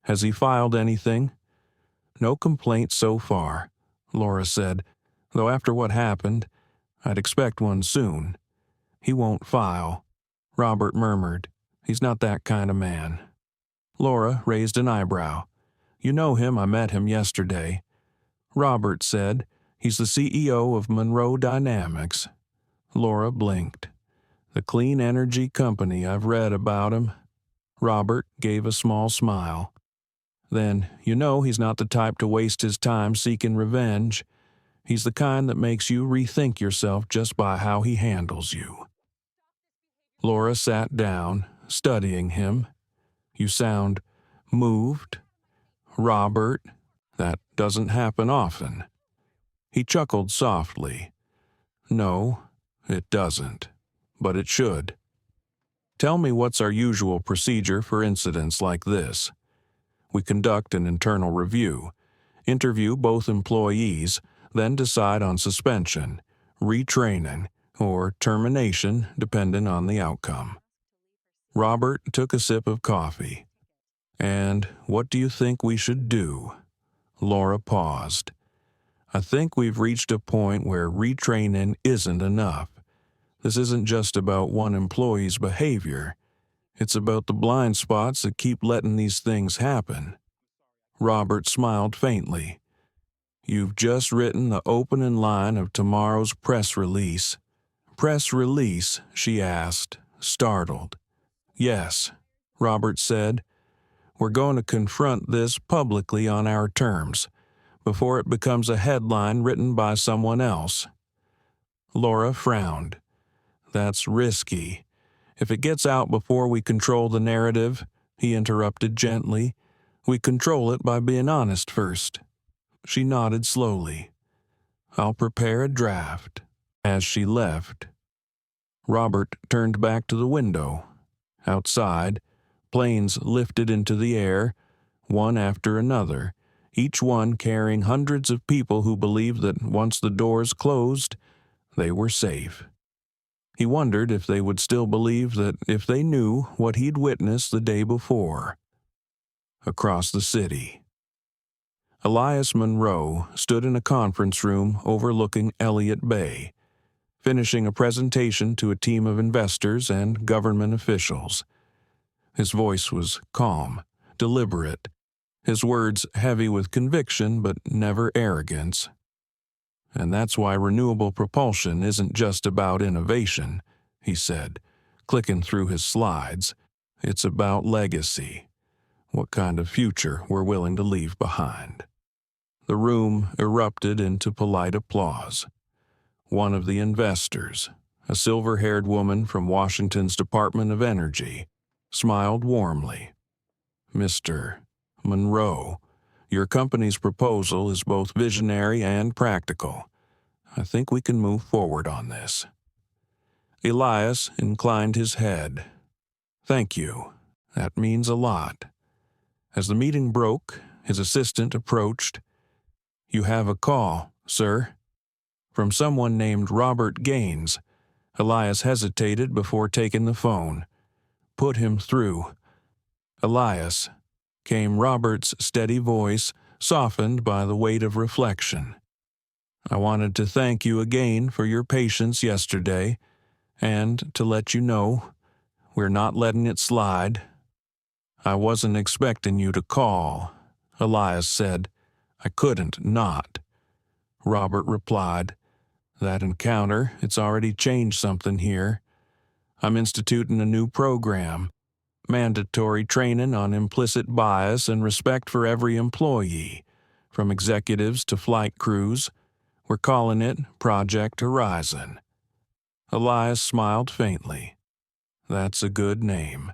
Has he filed anything?" "No complaints so far," Laura said, "though after what happened, I'd expect one soon." "He won't file," Robert murmured. "He's not that kind of man." Laura raised an eyebrow. You know him, I met him yesterday. Robert said. He's the CEO of Monroe Dynamics. Laura blinked. The clean energy company, I've read about him. Robert gave a small smile. Then, you know he's not the type to waste his time seeking revenge. He's the kind that makes you rethink yourself just by how he handles you. Laura sat down, studying him. You sound moved. Robert, that doesn't happen often. He chuckled softly. No, it doesn't, but it should. Tell me what's our usual procedure for incidents like this. We conduct an internal review, interview both employees, then decide on suspension, retraining, or termination depending on the outcome. Robert took a sip of coffee. And what do you think we should do? Laura paused. I think we've reached a point where retraining isn't enough. This isn't just about one employee's behavior. It's about the blind spots that keep letting these things happen. Robert smiled faintly. You've just written the opening line of tomorrow's press release. Press release? She asked, startled. Yes, Robert said. We're going to confront this publicly on our terms, before it becomes a headline written by someone else. Laura frowned. That's risky. If it gets out before we control the narrative, he interrupted gently, we control it by being honest first. She nodded slowly. I'll prepare a draft. As she left, Robert turned back to the window. Outside, planes lifted into the air, one after another, each one carrying hundreds of people who believed that once the doors closed, they were safe. He wondered if they would still believe that if they knew what he'd witnessed the day before. Across the city, Elias Monroe stood in a conference room overlooking Elliott Bay, finishing a presentation to a team of investors and government officials. His voice was calm, deliberate, his words heavy with conviction but never arrogance. And that's why renewable propulsion isn't just about innovation, he said, clicking through his slides. It's about legacy, what kind of future we're willing to leave behind. The room erupted into polite applause. One of the investors, a silver-haired woman from Washington's Department of Energy, smiled warmly. Mr. Monroe, your company's proposal is both visionary and practical. I think we can move forward on this. Elias inclined his head. Thank you. That means a lot. As the meeting broke, his assistant approached. You have a call, sir. From someone named Robert Gaines. Elias hesitated before taking the phone. Put him through. Elias, came Robert's steady voice, softened by the weight of reflection. I wanted to thank you again for your patience yesterday, and to let you know we're not letting it slide. I wasn't expecting you to call, Elias said. I couldn't not. Robert replied, that encounter, it's already changed something here. I'm instituting a new program. Mandatory training on implicit bias and respect for every employee, from executives to flight crews. We're calling it Project Horizon. Elias smiled faintly. That's a good name.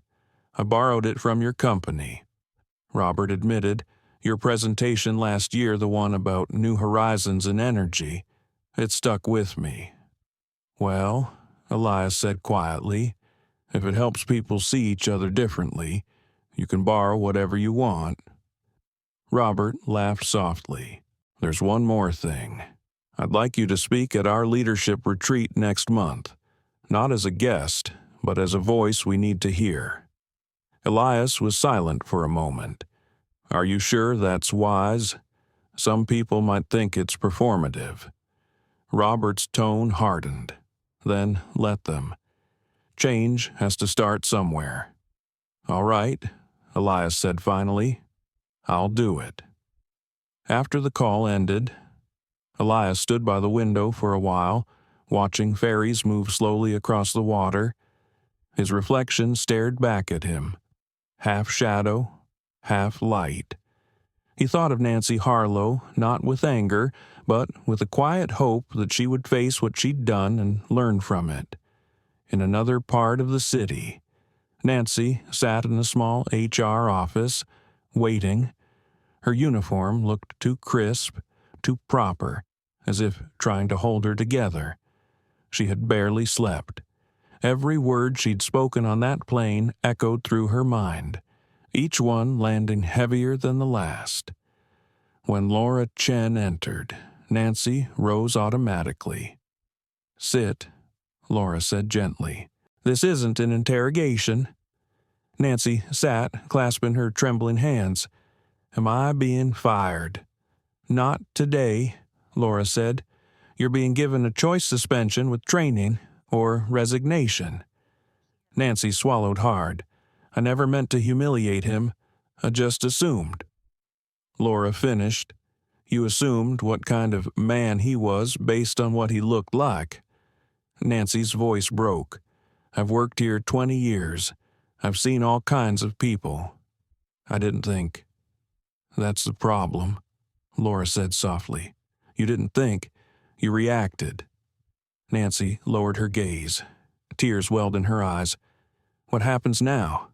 I borrowed it from your company. Robert admitted, your presentation last year, the one about new horizons in energy, it stuck with me. Well, Elias said quietly, if it helps people see each other differently, you can borrow whatever you want. Robert laughed softly. There's one more thing. I'd like you to speak at our leadership retreat next month. Not as a guest, but as a voice we need to hear. Elias was silent for a moment. Are you sure that's wise? Some people might think it's performative. Robert's tone hardened. Then let them. Change has to start somewhere. All right, Elias said finally. I'll do it." After the call ended, Elias stood by the window for a while, watching ferries move slowly across the water. His reflection stared back at him, half shadow, half light. He thought of Nancy Harlow, not with anger, but with a quiet hope that she would face what she'd done and learn from it. In another part of the city, Nancy sat in a small HR office, waiting. Her uniform looked too crisp, too proper, as if trying to hold her together. She had barely slept. Every word she'd spoken on that plane echoed through her mind, each one landing heavier than the last. When Laura Chen entered, Nancy rose automatically. "Sit," Laura said gently. "This isn't an interrogation." Nancy sat, clasping her trembling hands. "Am I being fired?" "Not today," Laura said. "You're being given a choice suspension with training or resignation." Nancy swallowed hard. "I never meant to humiliate him. I just assumed." Laura finished. "You assumed what kind of man he was based on what he looked like." Nancy's voice broke. "I've worked here 20 years. I've seen all kinds of people. I didn't think." "That's the problem," Laura said softly. "You didn't think. You reacted." Nancy lowered her gaze. Tears welled in her eyes. "What happens now?"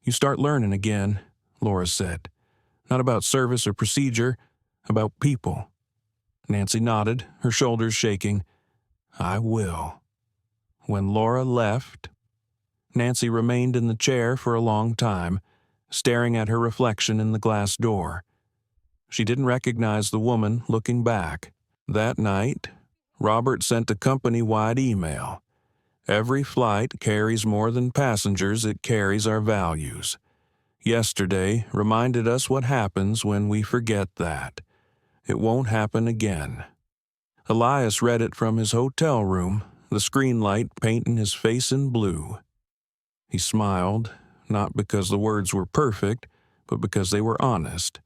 "You start learning again," Laura said. "Not about service or procedure, about people." Nancy nodded, her shoulders shaking. "I will." When Laura left, Nancy remained in the chair for a long time, staring at her reflection in the glass door. She didn't recognize the woman looking back. That night, Robert sent a company-wide email. "Every flight carries more than passengers, it carries our values. Yesterday reminded us what happens when we forget that. It won't happen again." Elias read it from his hotel room, the screen light painting his face in blue. He smiled, not because the words were perfect, but because they were honest.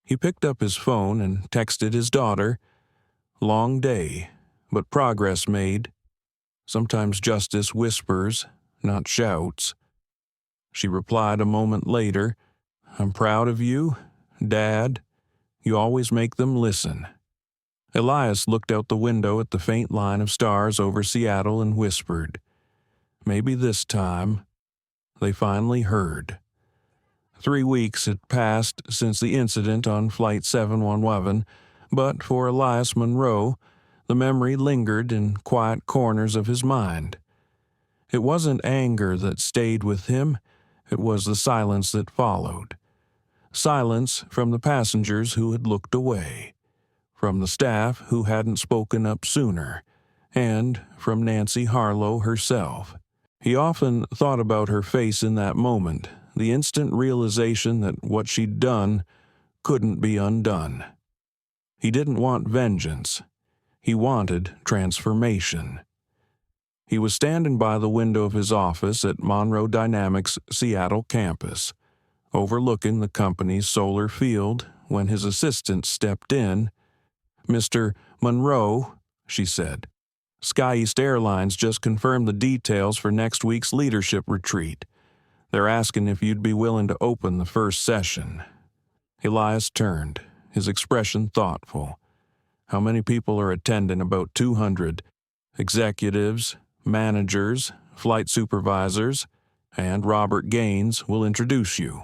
He picked up his phone and texted his daughter. "Long day, but progress made. Sometimes justice whispers, not shouts." She replied a moment later, "I'm proud of you, Dad. You always make them listen." Elias looked out the window at the faint line of stars over Seattle and whispered, "Maybe this time." They finally heard. 3 weeks had passed since the incident on Flight 711, but for Elias Monroe, the memory lingered in quiet corners of his mind. It wasn't anger that stayed with him, it was the silence that followed. Silence from the passengers who had looked away, from the staff who hadn't spoken up sooner, and from Nancy Harlow herself. He often thought about her face in that moment, the instant realization that what she'd done couldn't be undone. He didn't want vengeance. He wanted transformation. He was standing by the window of his office at Monroe Dynamics' Seattle campus, overlooking the company's solar field, when his assistant stepped in. "Mr. Monroe," she said, "Sky East Airlines just confirmed the details for next week's leadership retreat. They're asking if you'd be willing to open the first session." Elias turned, his expression thoughtful. "How many people are attending?" "About 200. Executives, managers, flight supervisors, and Robert Gaines will introduce you."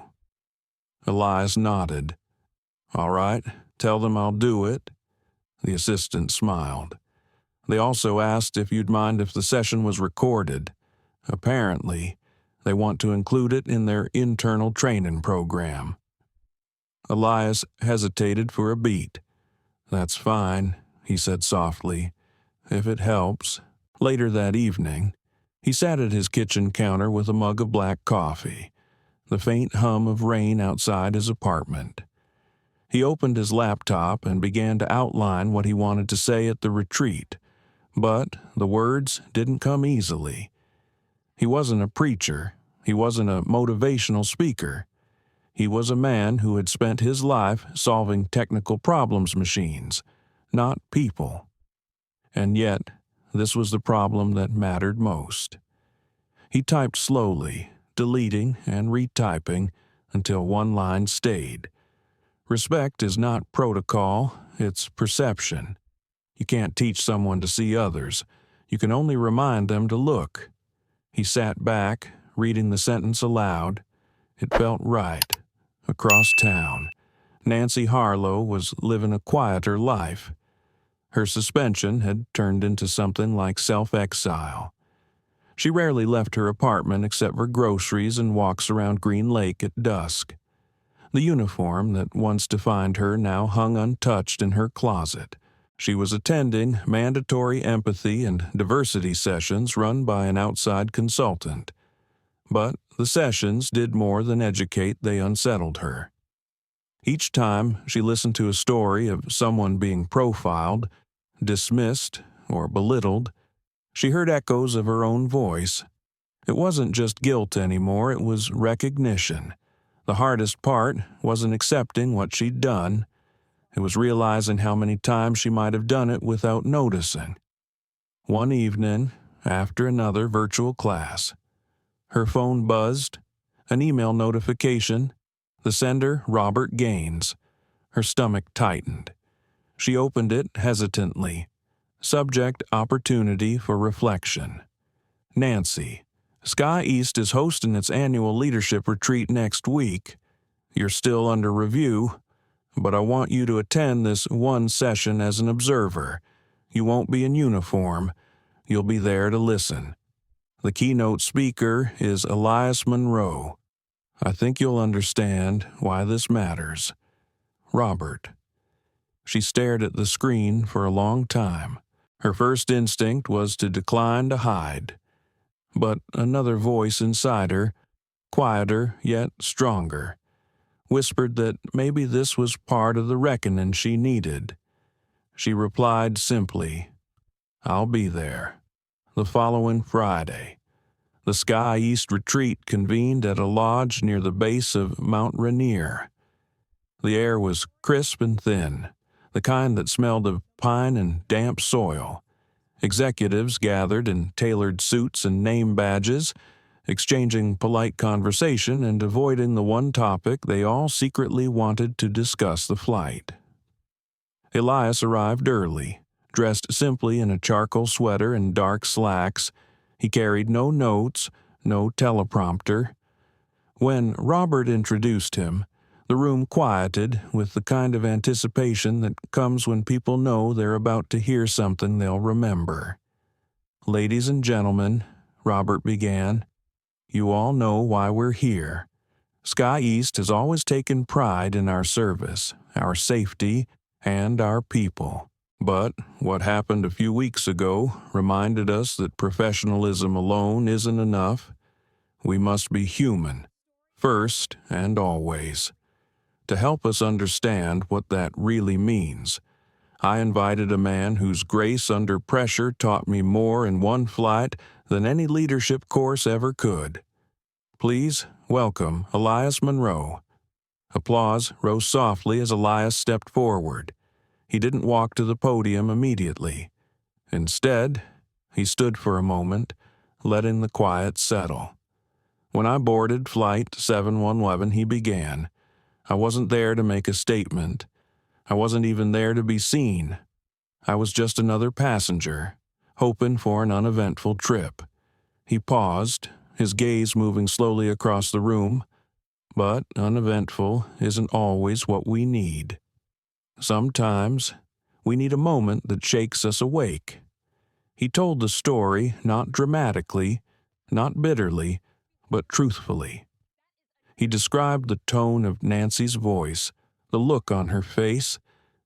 Elias nodded. "All right, tell them I'll do it." The assistant smiled. "They also asked if you'd mind if the session was recorded. Apparently, they want to include it in their internal training program." Elias hesitated for a beat. "That's fine," he said softly, "if it helps." Later that evening, he sat at his kitchen counter with a mug of black coffee, the faint hum of rain outside his apartment. He opened his laptop and began to outline what he wanted to say at the retreat, but the words didn't come easily. He wasn't a preacher. He wasn't a motivational speaker. He was a man who had spent his life solving technical problems machines, not people. And yet, this was the problem that mattered most. He typed slowly, deleting and retyping until one line stayed. Respect is not protocol, it's perception. You can't teach someone to see others. You can only remind them to look. He sat back, reading the sentence aloud. It felt right. Across town, Nancy Harlow was living a quieter life. Her suspension had turned into something like self-exile. She rarely left her apartment except for groceries and walks around Green Lake at dusk. The uniform that once defined her now hung untouched in her closet. She was attending mandatory empathy and diversity sessions run by an outside consultant. But the sessions did more than educate, they unsettled her. Each time she listened to a story of someone being profiled, dismissed, or belittled, she heard echoes of her own voice. It wasn't just guilt anymore, it was recognition. The hardest part wasn't accepting what she'd done. It was realizing how many times she might have done it without noticing. One evening, after another virtual class, her phone buzzed, an email notification, the sender Robert Gaines. Her stomach tightened. She opened it hesitantly. Subject: opportunity for reflection. Nancy, Sky East is hosting its annual leadership retreat next week. You're still under review, but I want you to attend this one session as an observer. You won't be in uniform. You'll be there to listen. The keynote speaker is Elias Monroe. I think you'll understand why this matters. Robert. She stared at the screen for a long time. Her first instinct was to decline to hide. But another voice inside her, quieter yet stronger, whispered that maybe this was part of the reckoning she needed. She replied simply, "I'll be there." The following Friday, the Sky East retreat convened at a lodge near the base of Mount Rainier. The air was crisp and thin, the kind that smelled of pine and damp soil. Executives gathered in tailored suits and name badges, exchanging polite conversation and avoiding the one topic they all secretly wanted to discuss: the flight. Elias arrived early, dressed simply in a charcoal sweater and dark slacks. He carried no notes, no teleprompter. When Robert introduced him, the room quieted with the kind of anticipation that comes when people know they're about to hear something they'll remember. "Ladies and gentlemen," Robert began, "you all know why we're here. Sky East has always taken pride in our service, our safety, and our people. But what happened a few weeks ago reminded us that professionalism alone isn't enough. We must be human, first and always. To help us understand what that really means, I invited a man whose grace under pressure taught me more in one flight than any leadership course ever could. Please welcome Elias Monroe." Applause rose softly as Elias stepped forward. He didn't walk to the podium immediately. Instead, he stood for a moment, letting the quiet settle. "When I boarded Flight 711, he began. I wasn't there to make a statement. I wasn't even there to be seen. I was just another passenger, hoping for an uneventful trip." He paused, his gaze moving slowly across the room. "But uneventful isn't always what we need. Sometimes we need a moment that shakes us awake." He told the story not dramatically, not bitterly, but truthfully. He described the tone of Nancy's voice, the look on her face,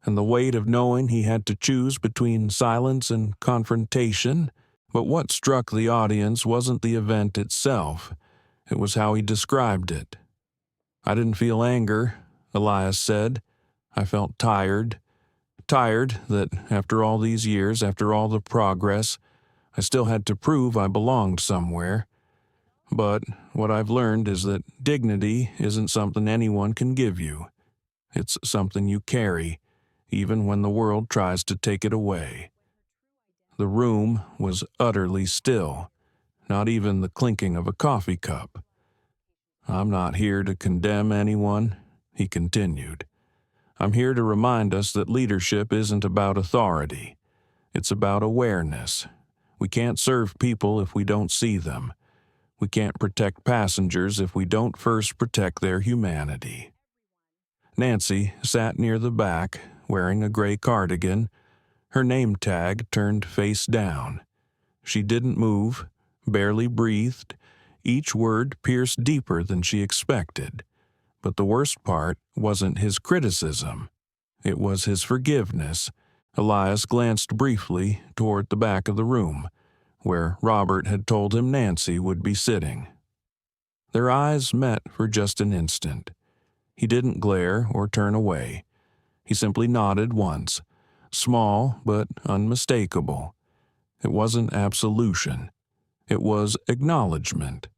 and the weight of knowing he had to choose between silence and confrontation. But what struck the audience wasn't the event itself. It was how he described it. "I didn't feel anger," Elias said. "I felt tired. Tired that after all these years, after all the progress, I still had to prove I belonged somewhere. But what I've learned is that dignity isn't something anyone can give you. It's something you carry, even when the world tries to take it away. The room was utterly still, not even the clinking of a coffee cup. I'm not here to condemn anyone, he continued. I'm here to remind us that leadership isn't about authority. It's about awareness. We can't serve people if we don't see them. We can't protect passengers if we don't first protect their humanity. Nancy sat near the back, wearing a gray cardigan, her name tag turned face down. She didn't move, barely breathed. Each word pierced deeper than she expected. But the worst part wasn't his criticism. It was his forgiveness. Elias glanced briefly toward the back of the room, where Robert had told him Nancy would be sitting. Their eyes met for just an instant. He didn't glare or turn away. He simply nodded once, small but unmistakable. It wasn't absolution. It was acknowledgement.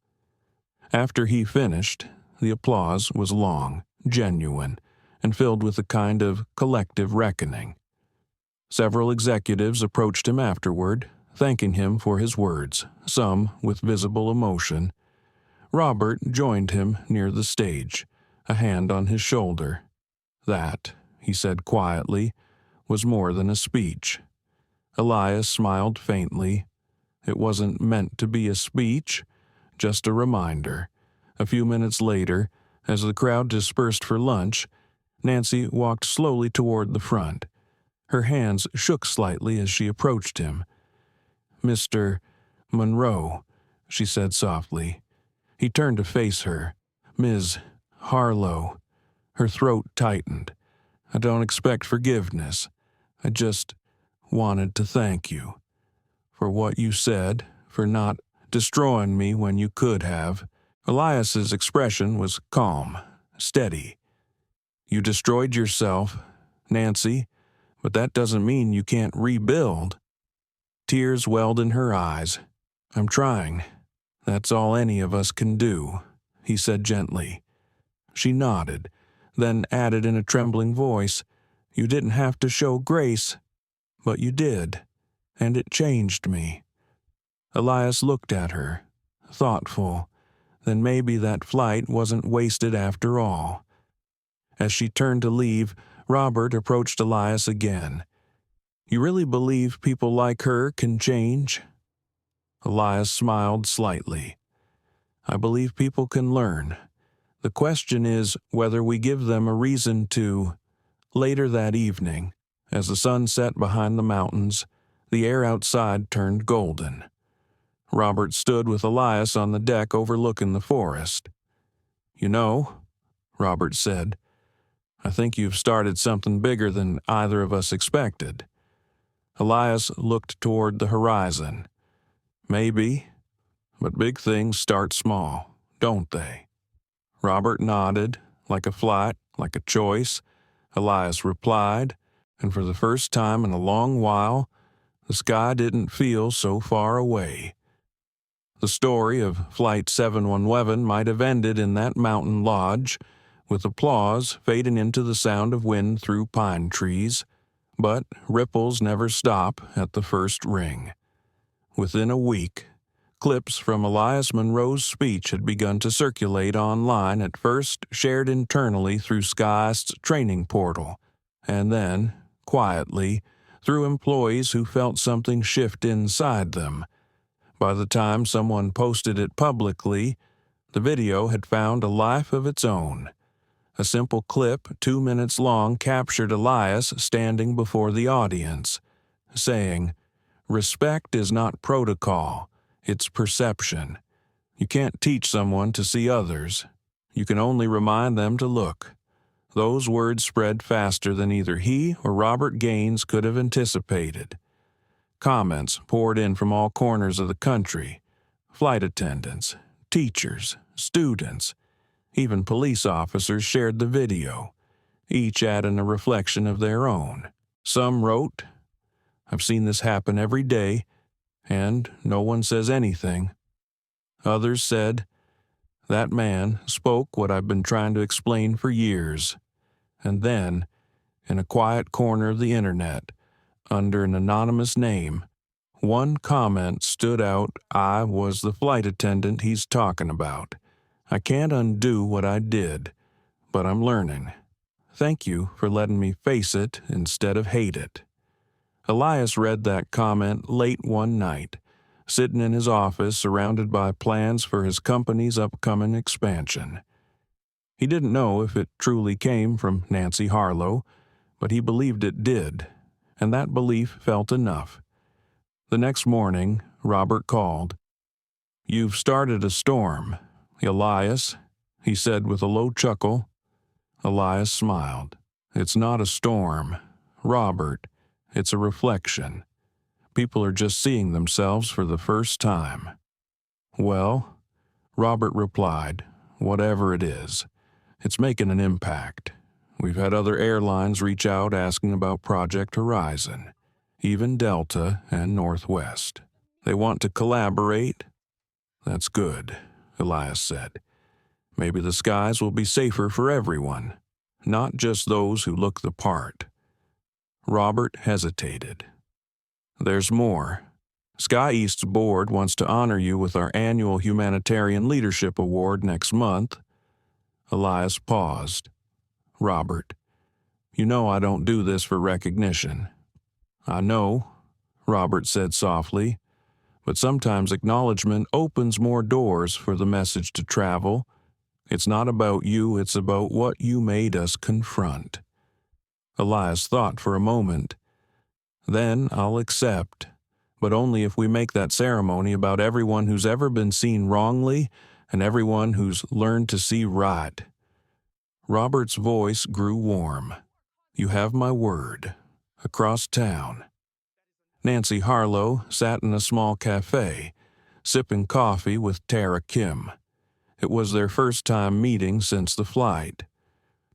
After he finished, the applause was long, genuine, and filled with a kind of collective reckoning. Several executives approached him afterward, thanking him for his words, some with visible emotion. Robert joined him near the stage, a hand on his shoulder. That, he said quietly, was more than a speech. Elias smiled faintly. It wasn't meant to be a speech, just a reminder. A few minutes later, as the crowd dispersed for lunch, Nancy walked slowly toward the front. Her hands shook slightly as she approached him. "Mr. Monroe," she said softly. He turned to face her. "Ms. Harlow." Her throat tightened. "I don't expect forgiveness. I just wanted to thank you. For what you said, for not destroying me when you could have." Elias's expression was calm, steady. "You destroyed yourself, Nancy, but that doesn't mean you can't rebuild." Tears welled in her eyes. "I'm trying. That's all any of us can do," he said gently. She nodded, then added in a trembling voice, "You didn't have to show grace, but you did, and it changed me." Elias looked at her, thoughtful. Then maybe that flight wasn't wasted after all. As she turned to leave, Robert approached Elias again. "You really believe people like her can change?" Elias smiled slightly. "I believe people can learn. The question is whether we give them a reason to." Later that evening, as the sun set behind the mountains, the air outside turned golden. Robert stood with Elias on the deck overlooking the forest. "You know," Robert said, "I think you've started something bigger than either of us expected." Elias looked toward the horizon. "Maybe, but big things start small, don't they?" Robert nodded, like a flight, like a choice. Elias replied, and for the first time in a long while, the sky didn't feel so far away. The story of Flight 711 might have ended in that mountain lodge, with applause fading into the sound of wind through pine trees, but ripples never stop at the first ring. Within a week, clips from Elias Monroe's speech had begun to circulate online, at first shared internally through Sky's training portal, and then, quietly, through employees who felt something shift inside them. By the time someone posted it publicly, the video had found a life of its own. A simple clip, 2 minutes long, captured Elias standing before the audience, saying, "Respect is not protocol, it's perception. You can't teach someone to see others. You can only remind them to look." Those words spread faster than either he or Robert Gaines could have anticipated. Comments poured in from all corners of the country. Flight attendants, teachers, students, even police officers shared the video, each adding a reflection of their own. Some wrote, "I've seen this happen every day, and no one says anything." Others said, "That man spoke what I've been trying to explain for years." And then, in a quiet corner of the internet, under an anonymous name, one comment stood out. "I was the flight attendant he's talking about. I can't undo what I did, but I'm learning. Thank you for letting me face it instead of hate it." Elias read that comment late one night, sitting in his office surrounded by plans for his company's upcoming expansion. He didn't know if it truly came from Nancy Harlow, but he believed it did, and that belief felt enough. The next morning, Robert called. "You've started a storm, Elias," he said with a low chuckle. Elias smiled. "It's not a storm, Robert. It's a reflection. People are just seeing themselves for the first time." "Well," Robert replied, "whatever it is, it's making an impact. We've had other airlines reach out asking about Project Horizon, even Delta and Northwest. They want to collaborate." "That's good," Elias said. "Maybe the skies will be safer for everyone, not just those who look the part." Robert hesitated. "There's more. Sky East's board wants to honor you with our annual Humanitarian Leadership Award next month." Elias paused. "Robert, you know I don't do this for recognition." "I know," Robert said softly, "but sometimes acknowledgement opens more doors for the message to travel. It's not about you, it's about what you made us confront." Elias thought for a moment. "Then I'll accept, but only if we make that ceremony about everyone who's ever been seen wrongly and everyone who's learned to see right." Robert's voice grew warm. "You have my word." Across town, Nancy Harlow sat in a small cafe, sipping coffee with Tara Kim. It was their first time meeting since the flight.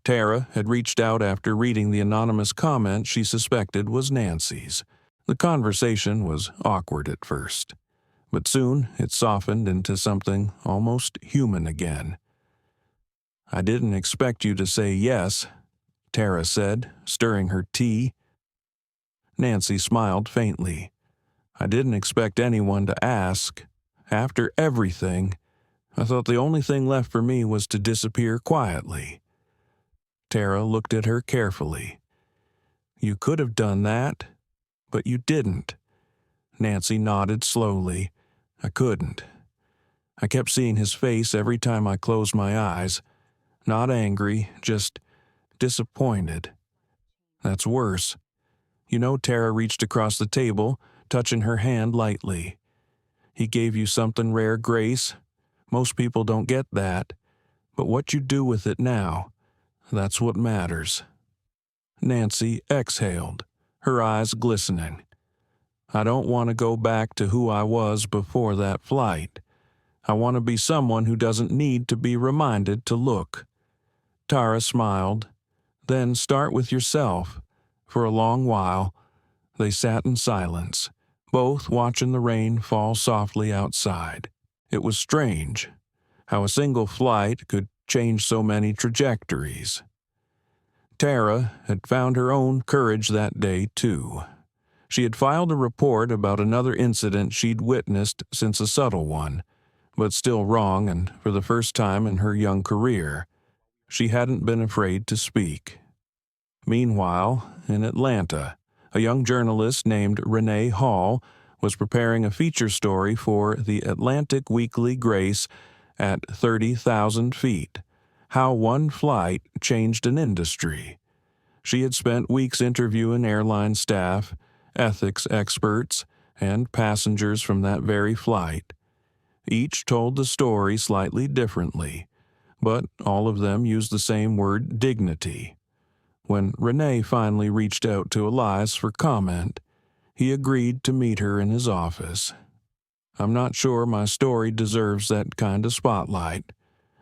Tara had reached out after reading the anonymous comment she suspected was Nancy's. The conversation was awkward at first, but soon it softened into something almost human again. "I didn't expect you to say yes," Tara said, stirring her tea. Nancy smiled faintly. "I didn't expect anyone to ask. After everything, I thought the only thing left for me was to disappear quietly." Tara looked at her carefully. "You could have done that, but you didn't." Nancy nodded slowly. "I couldn't. I kept seeing his face every time I closed my eyes. Not angry, just disappointed. That's worse." You know, Tara reached across the table, touching her hand lightly. "He gave you something rare, Grace. Most people don't get that. But what you do with it now, that's what matters." Nancy exhaled, her eyes glistening. "I don't want to go back to who I was before that flight. I want to be someone who doesn't need to be reminded to look." Tara smiled. "Then start with yourself." For a long while, they sat in silence, both watching the rain fall softly outside. It was strange how a single flight could change so many trajectories. Tara had found her own courage that day, too. She had filed a report about another incident she'd witnessed since a subtle one, but still wrong, and for the first time in her young career, she hadn't been afraid to speak. Meanwhile, in Atlanta, a young journalist named Renee Hall was preparing a feature story for the Atlantic Weekly Grace at 30,000 feet, how one flight changed an industry. She had spent weeks interviewing airline staff, ethics experts, and passengers from that very flight. Each told the story slightly differently, but all of them used the same word, dignity. When Renee finally reached out to Elias for comment, he agreed to meet her in his office. "I'm not sure my story deserves that kind of spotlight,"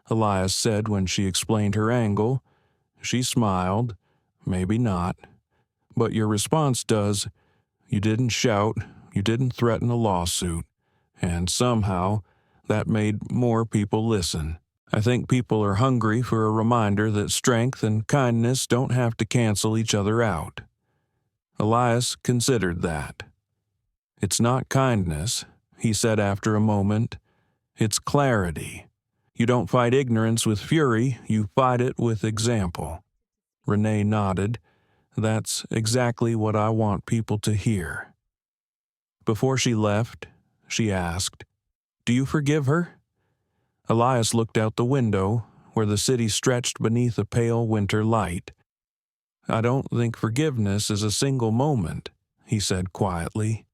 Elias said when she explained her angle. She smiled. "Maybe not. But your response does. You didn't shout, you didn't threaten a lawsuit, and somehow that made more people listen. I think people are hungry for a reminder that strength and kindness don't have to cancel each other out. Elias considered that. It's not kindness, he said after a moment. It's clarity. You don't fight ignorance with fury, you fight it with example. Renee nodded. That's exactly what I want people to hear. Before she left, she asked, "Do you forgive her?" Elias looked out the window, where the city stretched beneath a pale winter light. "I don't think forgiveness is a single moment," he said quietly.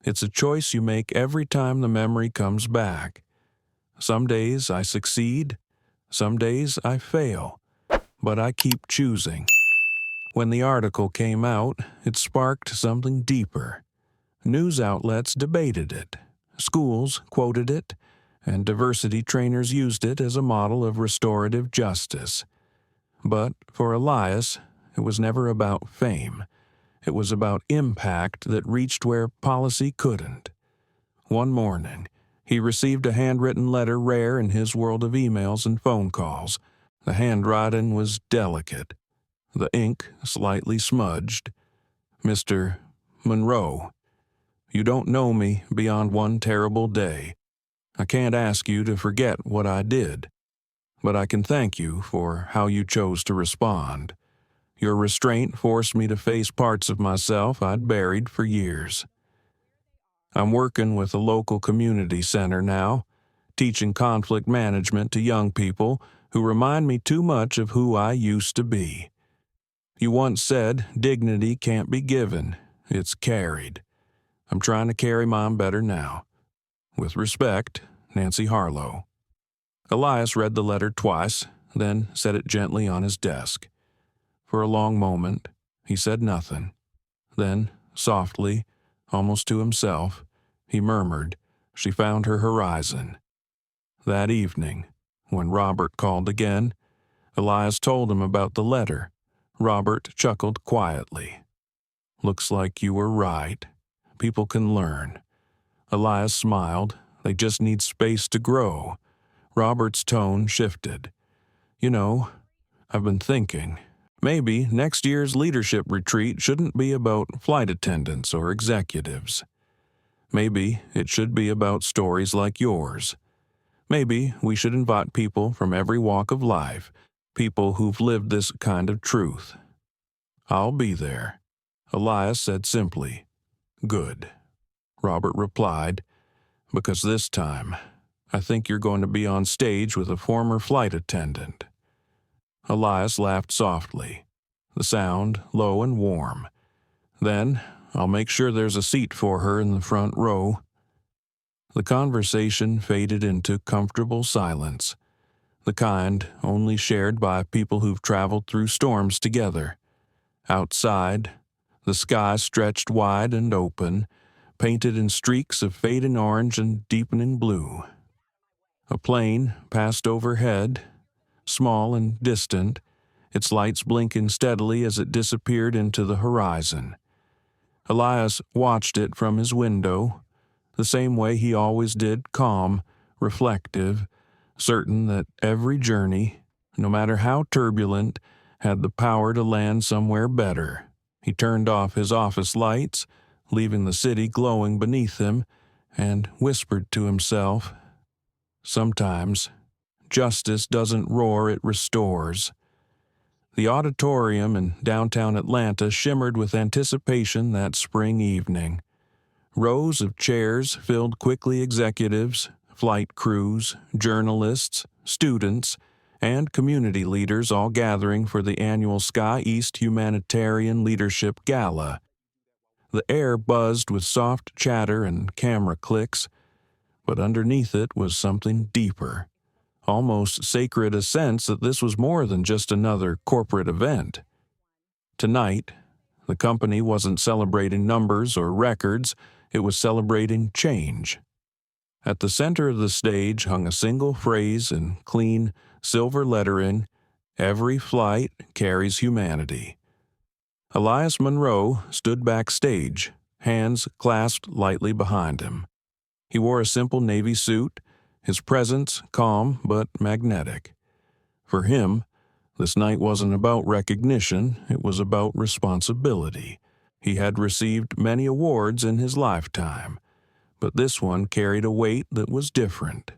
"It's a choice you make every time the memory comes back. Some days I succeed, some days I fail, but I keep choosing." When the article came out, it sparked something deeper. News outlets debated it, schools quoted it, and diversity trainers used it as a model of restorative justice. But for Elias, it was never about fame. It was about impact that reached where policy couldn't. One morning, he received a handwritten letter rare in his world of emails and phone calls. The handwriting was delicate, the ink slightly smudged. "Mr. Monroe, you don't know me beyond one terrible day. I can't ask you to forget what I did, but I can thank you for how you chose to respond. Your restraint forced me to face parts of myself I'd buried for years. I'm working with a local community center now, teaching conflict management to young people who remind me too much of who I used to be. You once said dignity can't be given, it's carried. I'm trying to carry mine better now. With respect, Nancy Harlow." Elias read the letter twice, then set it gently on his desk. For a long moment, he said nothing. Then, softly, almost to himself, he murmured, "She found her horizon." That evening, when Robert called again, Elias told him about the letter. Robert chuckled quietly. "Looks like you were right. People can learn." Elias smiled. "They just need space to grow." Robert's tone shifted. "You know, I've been thinking, maybe next year's leadership retreat shouldn't be about flight attendants or executives. Maybe it should be about stories like yours. Maybe we should invite people from every walk of life, people who've lived this kind of truth." "I'll be there," Elias said simply. "Good," Robert replied, "because this time, I think you're going to be on stage with a former flight attendant." Elias laughed softly, the sound low and warm. "Then I'll make sure there's a seat for her in the front row." The conversation faded into comfortable silence, the kind only shared by people who've traveled through storms together. Outside, the sky stretched wide and open, painted in streaks of fading orange and deepening blue. A plane passed overhead, small and distant, its lights blinking steadily as it disappeared into the horizon. Elias watched it from his window, the same way he always did, calm, reflective, certain that every journey, no matter how turbulent, had the power to land somewhere better. He turned off his office lights, leaving the city glowing beneath him, and whispered to himself, "Sometimes, justice doesn't roar, it restores." The auditorium in downtown Atlanta shimmered with anticipation that spring evening. Rows of chairs filled quickly executives, flight crews, journalists, students, and community leaders all gathering for the annual Sky East Humanitarian Leadership Gala. The air buzzed with soft chatter and camera clicks, but underneath it was something deeper, almost sacred, a sense that this was more than just another corporate event. Tonight, the company wasn't celebrating numbers or records, it was celebrating change. At the center of the stage hung a single phrase in clean, silver lettering, "Every flight carries humanity." Elias Monroe stood backstage, hands clasped lightly behind him. He wore a simple navy suit, his presence calm but magnetic. For him, this night wasn't about recognition, it was about responsibility. He had received many awards in his lifetime, but this one carried a weight that was different.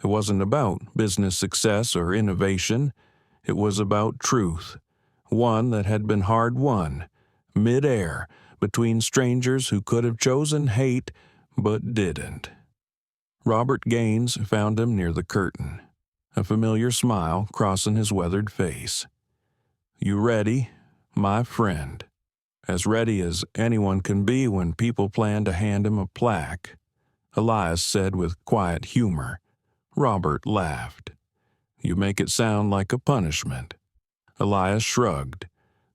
It wasn't about business success or innovation, it was about truth, one that had been hard-won, mid-air, between strangers who could have chosen hate but didn't. Robert Gaines found him near the curtain, a familiar smile crossing his weathered face. "You ready, my friend?" As ready as anyone can be when people plan to hand him a plaque, Elias said with quiet humor. Robert laughed. "You make it sound like a punishment." Elias shrugged.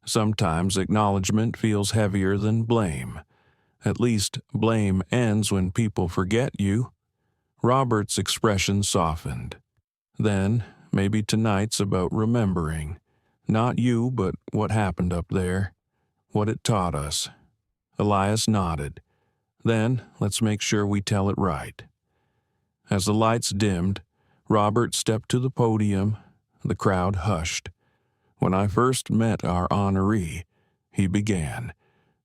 Sometimes acknowledgement feels heavier than blame. At least blame ends when people forget you. Robert's expression softened. Then, maybe tonight's about remembering. Not you, but what happened up there. What it taught us. Elias nodded. Then, let's make sure we tell it right. As the lights dimmed, Robert stepped to the podium. The crowd hushed. "When I first met our honoree," he began,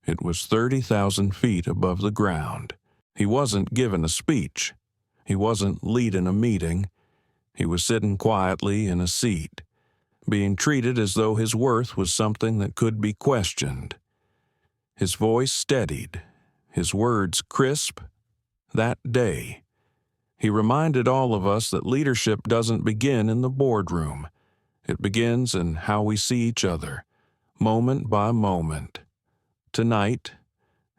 "it was 30,000 feet above the ground. He wasn't giving a speech. He wasn't leading a meeting. He was sitting quietly in a seat, being treated as though his worth was something that could be questioned. His voice steadied, his words crisp. That day, he reminded all of us that leadership doesn't begin in the boardroom. It begins in how we see each other, moment by moment. Tonight,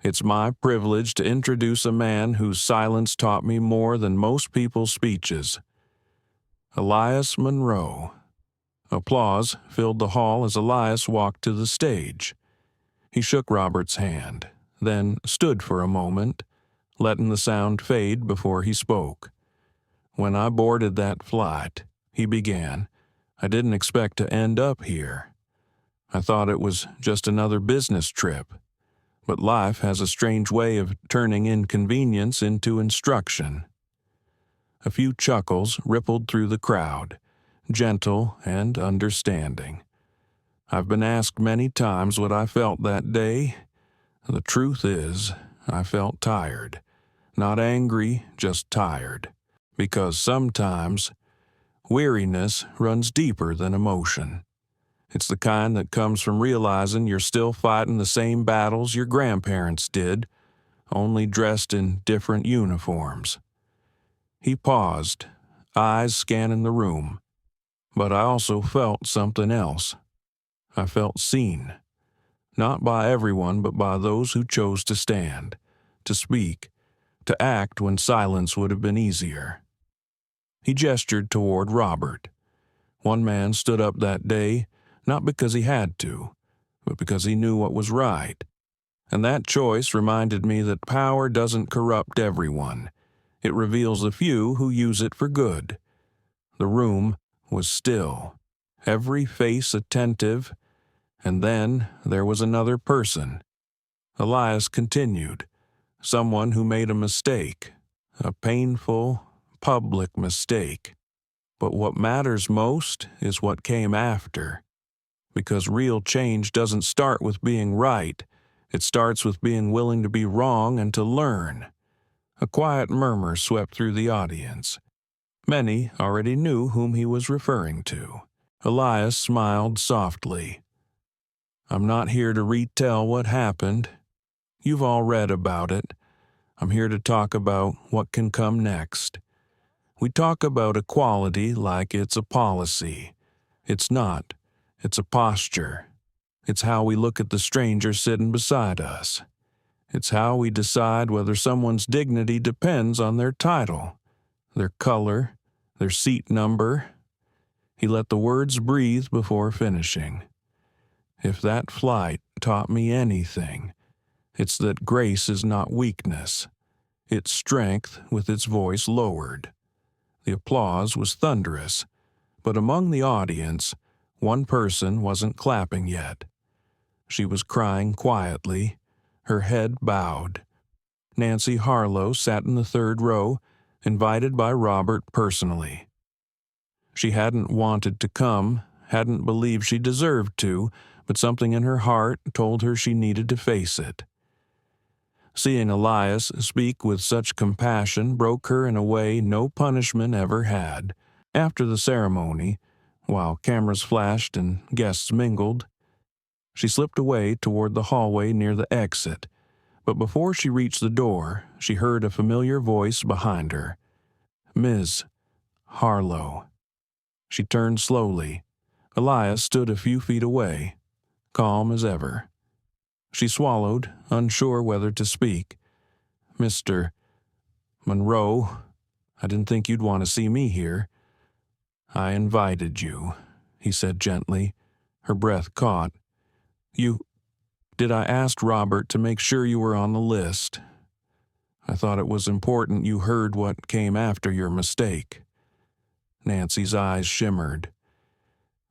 it's my privilege to introduce a man whose silence taught me more than most people's speeches. Elias Monroe." Applause filled the hall as Elias walked to the stage. He shook Robert's hand, then stood for a moment, letting the sound fade before he spoke. "When I boarded that flight," he began, "I didn't expect to end up here. I thought it was just another business trip. But life has a strange way of turning inconvenience into instruction." A few chuckles rippled through the crowd, gentle and understanding. "I've been asked many times what I felt that day. The truth is, I felt tired. Not angry, just tired. Because sometimes weariness runs deeper than emotion. It's the kind that comes from realizing you're still fighting the same battles your grandparents did, only dressed in different uniforms." He paused, eyes scanning the room. But I also felt something else. I felt seen. Not by everyone, but by those who chose to stand, to speak, to act when silence would have been easier. He gestured toward Robert. One man stood up that day, not because he had to, but because he knew what was right. And that choice reminded me that power doesn't corrupt everyone. It reveals the few who use it for good. The room was still, every face attentive, and then there was another person. Elias continued, someone who made a mistake, a painful, public mistake. But what matters most is what came after. Because real change doesn't start with being right, it starts with being willing to be wrong and to learn. A quiet murmur swept through the audience. Many already knew whom he was referring to. Elias smiled softly. "I'm not here to retell what happened. You've all read about it. I'm here to talk about what can come next. We talk about equality like it's a policy. It's not. It's a posture. It's how we look at the stranger sitting beside us. It's how we decide whether someone's dignity depends on their title, their color, their seat number." He let the words breathe before finishing. "If that flight taught me anything, it's that grace is not weakness. It's strength with its voice lowered." The applause was thunderous, but among the audience, one person wasn't clapping yet. She was crying quietly, her head bowed. Nancy Harlow sat in the third row, invited by Robert personally. She hadn't wanted to come, hadn't believed she deserved to, but something in her heart told her she needed to face it. Seeing Elias speak with such compassion broke her in a way no punishment ever had. After the ceremony, while cameras flashed and guests mingled, she slipped away toward the hallway near the exit, but before she reached the door, she heard a familiar voice behind her. Ms. Harlow. She turned slowly. Elias stood a few feet away, calm as ever. She swallowed, unsure whether to speak. Mr. Monroe, I didn't think you'd want to see me here. I invited you, he said gently. Her breath caught. Did I ask Robert to make sure you were on the list? I thought it was important you heard what came after your mistake. Nancy's eyes shimmered.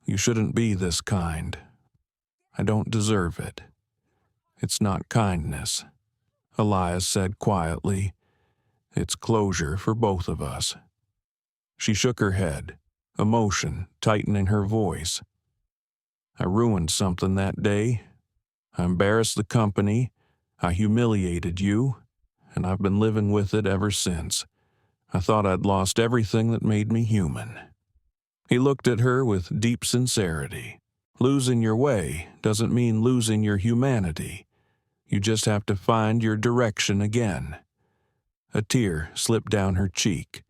You shouldn't be this kind. I don't deserve it. It's not kindness, Elias said quietly. It's closure for both of us. She shook her head, emotion tightening her voice. I ruined something that day. I embarrassed the company. I humiliated you, and I've been living with it ever since. I thought I'd lost everything that made me human. He looked at her with deep sincerity. Losing your way doesn't mean losing your humanity. You just have to find your direction again. A tear slipped down her cheek.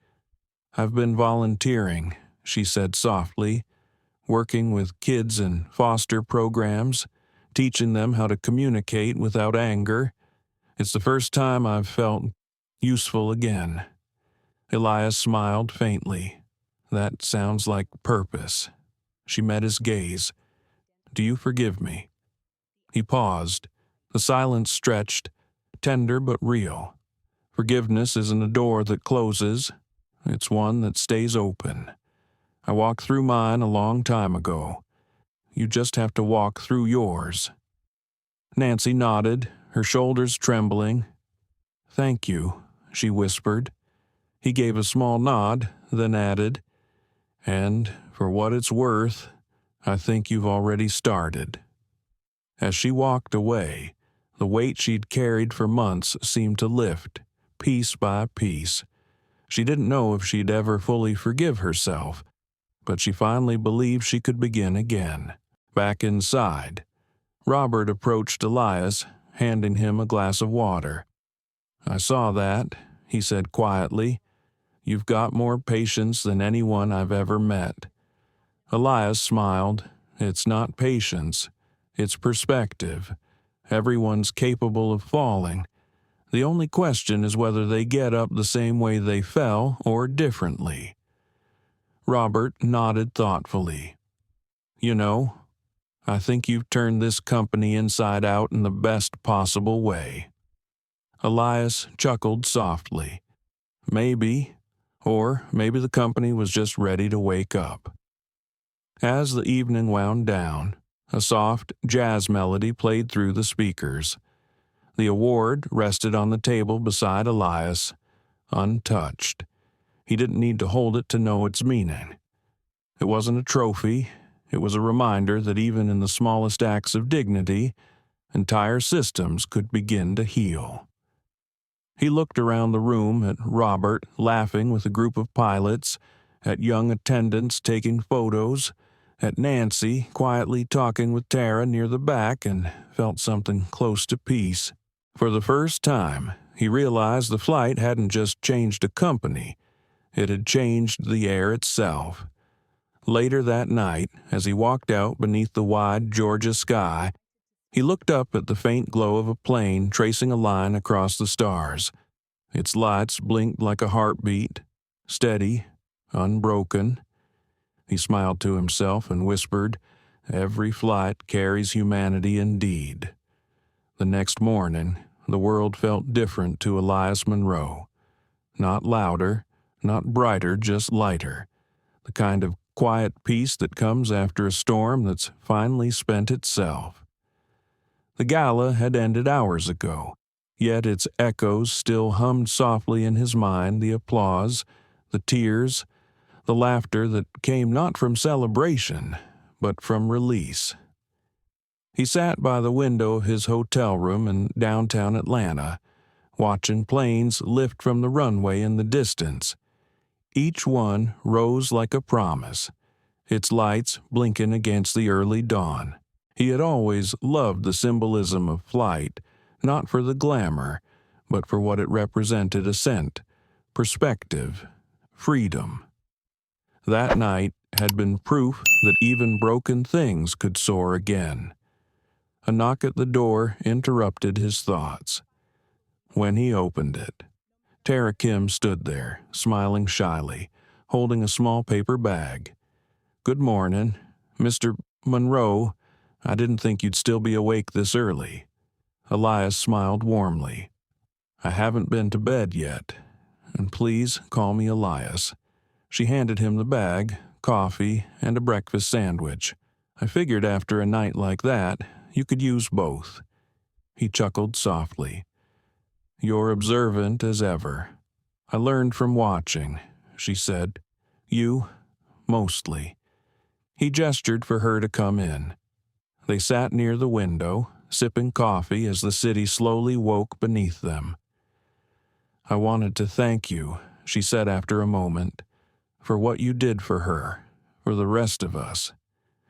I've been volunteering, she said softly, working with kids in foster programs, teaching them how to communicate without anger. It's the first time I've felt useful again. Elias smiled faintly. That sounds like purpose. She met his gaze. Do you forgive me? He paused. The silence stretched, tender but real. Forgiveness isn't a door that closes. It's one that stays open. I walked through mine a long time ago. You just have to walk through yours. Nancy nodded, her shoulders trembling. Thank you, she whispered. He gave a small nod, then added, and for what it's worth, I think you've already started. As she walked away, the weight she'd carried for months seemed to lift, piece by piece. She didn't know if she'd ever fully forgive herself, but she finally believed she could begin again. Back inside, Robert approached Elias, handing him a glass of water. I saw that, he said quietly. You've got more patience than anyone I've ever met. Elias smiled. It's not patience. It's perspective. Everyone's capable of falling. The only question is whether they get up the same way they fell or differently. Robert nodded thoughtfully. You know, I think you've turned this company inside out in the best possible way. Elias chuckled softly. Maybe, or maybe the company was just ready to wake up. As the evening wound down, a soft jazz melody played through the speakers. The award rested on the table beside Elias, untouched. He didn't need to hold it to know its meaning. It wasn't a trophy. It was a reminder that even in the smallest acts of dignity, entire systems could begin to heal. He looked around the room at Robert laughing with a group of pilots, at young attendants taking photos, at Nancy quietly talking with Tara near the back, and felt something close to peace. For the first time, he realized the flight hadn't just changed a company, it had changed the air itself. Later that night, as he walked out beneath the wide Georgia sky, he looked up at the faint glow of a plane tracing a line across the stars. Its lights blinked like a heartbeat, steady, unbroken. He smiled to himself and whispered, "Every flight carries humanity indeed." The next morning, the world felt different to Elias Monroe. Not louder, not brighter, just lighter. The kind of quiet peace that comes after a storm that's finally spent itself. The gala had ended hours ago. Yet its echoes still hummed softly in his mind, the applause, the tears, the laughter that came not from celebration, but from release. He sat by the window of his hotel room in downtown Atlanta, watching planes lift from the runway in the distance. Each one rose like a promise, its lights blinking against the early dawn. He had always loved the symbolism of flight, not for the glamour, but for what it represented: ascent, perspective, freedom. That night had been proof that even broken things could soar again. A knock at the door interrupted his thoughts. When he opened it, Tara Kim stood there, smiling shyly, holding a small paper bag. "Good morning, Mr. Monroe. I didn't think you'd still be awake this early." Elias smiled warmly. "I haven't been to bed yet, and please call me Elias." She handed him the bag, coffee, and a breakfast sandwich. "I figured after a night like that, you could use both." He chuckled softly. "You're observant as ever. I learned from watching," she said. "You, mostly." He gestured for her to come in. They sat near the window, sipping coffee as the city slowly woke beneath them. "I wanted to thank you," she said after a moment, "for what you did for her, for the rest of us.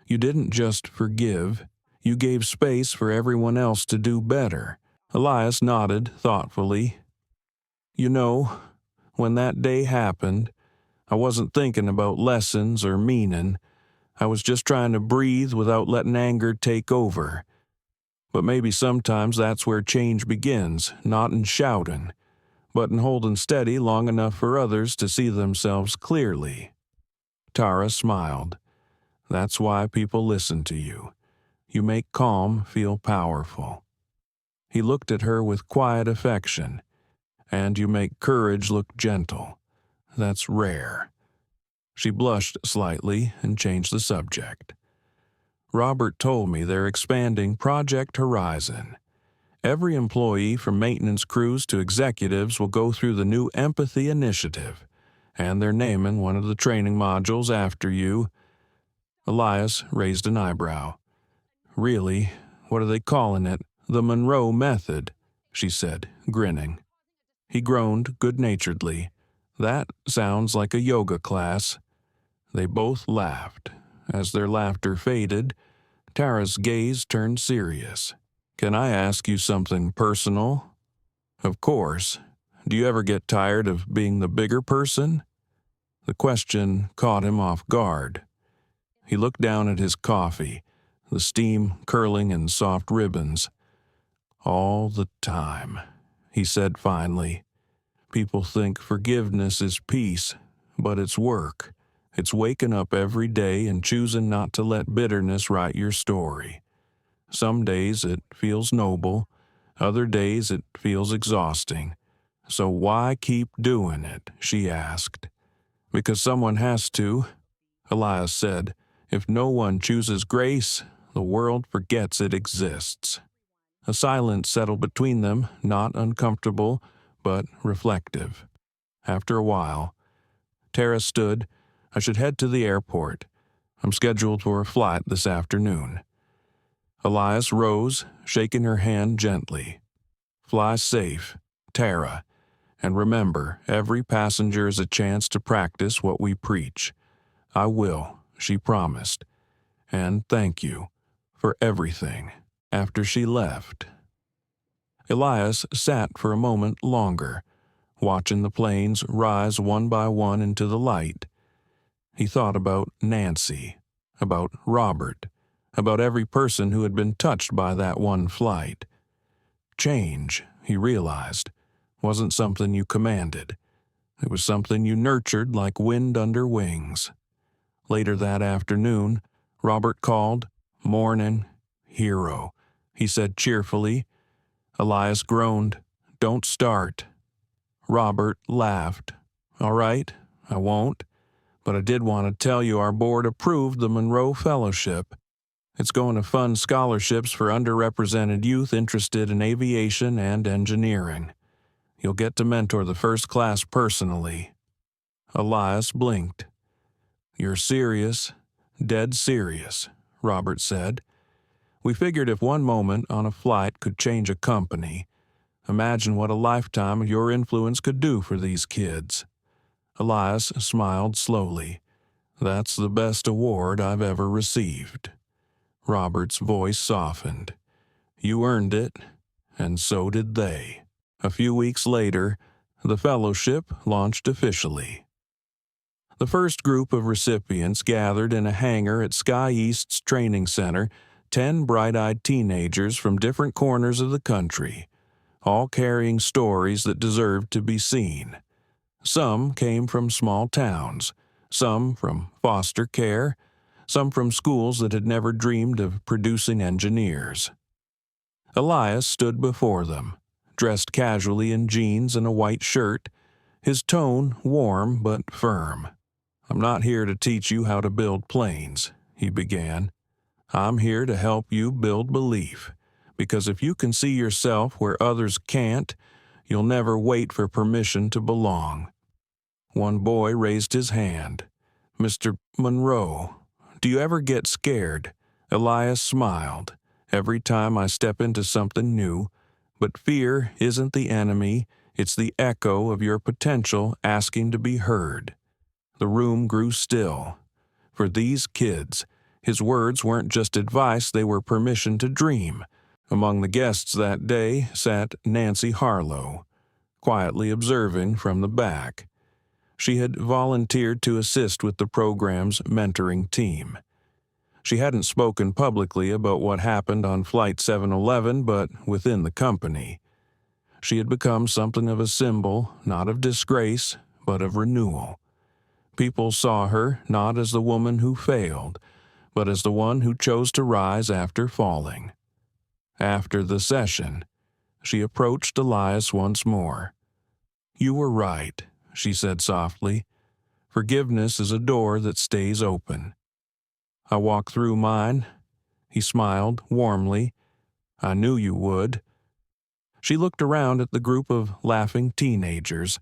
You didn't just forgive, you gave space for everyone else to do better." Elias nodded thoughtfully. "You know, when that day happened, I wasn't thinking about lessons or meaning. I was just trying to breathe without letting anger take over. But maybe sometimes that's where change begins, not in shouting, but in holding steady long enough for others to see themselves clearly." Tara smiled. "That's why people listen to you. You make calm feel powerful." He looked at her with quiet affection. "And you make courage look gentle. That's rare." She blushed slightly and changed the subject. "Robert told me they're expanding Project Horizon. Every employee from maintenance crews to executives will go through the new Empathy Initiative, and they're naming one of the training modules after you." Elias raised an eyebrow. "Really? What are they calling it?" "The Monroe Method," she said, grinning. He groaned good-naturedly. "That sounds like a yoga class." They both laughed. As their laughter faded, Tara's gaze turned serious. "Can I ask you something personal?" "Of course. Do you ever get tired of being the bigger person?" The question caught him off guard. He looked down at his coffee, the steam curling in soft ribbons. "All the time," he said finally. "People think forgiveness is peace, but it's work. It's waking up every day and choosing not to let bitterness write your story. Some days it feels noble, other days it feels exhausting. So why keep doing it?" she asked. "Because someone has to," Elias said. "If no one chooses grace, the world forgets it exists." A silence settled between them, not uncomfortable, but reflective. After a while, Tara stood. "I should head to the airport. I'm scheduled for a flight this afternoon." Elias rose, shaking her hand gently. "Fly safe, Tara, and remember, every passenger is a chance to practice what we preach." "I will," she promised. "And thank you for everything." After she left, Elias sat for a moment longer, watching the planes rise one by one into the light. He thought about Nancy, about Robert, about every person who had been touched by that one flight. Change, he realized, wasn't something you commanded. It was something you nurtured like wind under wings. Later that afternoon, Robert called. "Morning, hero," he said cheerfully. Elias groaned. "Don't start." Robert laughed. "All right, I won't. But I did want to tell you our board approved the Monroe Fellowship." It's going to fund scholarships for underrepresented youth interested in aviation and engineering. You'll get to mentor the first class personally." Elias blinked. "You're serious, dead serious," Robert said. "We figured if one moment on a flight could change a company, imagine what a lifetime of your influence could do for these kids." Elias smiled slowly. "That's the best award I've ever received." Robert's voice softened. "You earned it, and so did they." A few weeks later, the fellowship launched officially. The first group of recipients gathered in a hangar at Sky East's training center, 10 bright-eyed teenagers from different corners of the country, all carrying stories that deserved to be seen. Some came from small towns, some from foster care, some from schools that had never dreamed of producing engineers. Elias stood before them, dressed casually in jeans and a white shirt, his tone warm but firm. "I'm not here to teach you how to build planes," he began. "I'm here to help you build belief, because if you can see yourself where others can't, you'll never wait for permission to belong." One boy raised his hand. "Mr. Monroe, do you ever get scared?" Elias smiled. "Every time I step into something new, but fear isn't the enemy, it's the echo of your potential asking to be heard." The room grew still. For these kids, his words weren't just advice, they were permission to dream. Among the guests that day sat Nancy Harlow, quietly observing from the back. She had volunteered to assist with the program's mentoring team. She hadn't spoken publicly about what happened on Flight 711, but within the company. She had become something of a symbol, not of disgrace, but of renewal. People saw her not as the woman who failed, but as the one who chose to rise after falling. After the session, she approached Elias once more. "You were right," she said softly. "Forgiveness is a door that stays open." "I walked through mine." He smiled warmly. "I knew you would." She looked around at the group of laughing teenagers.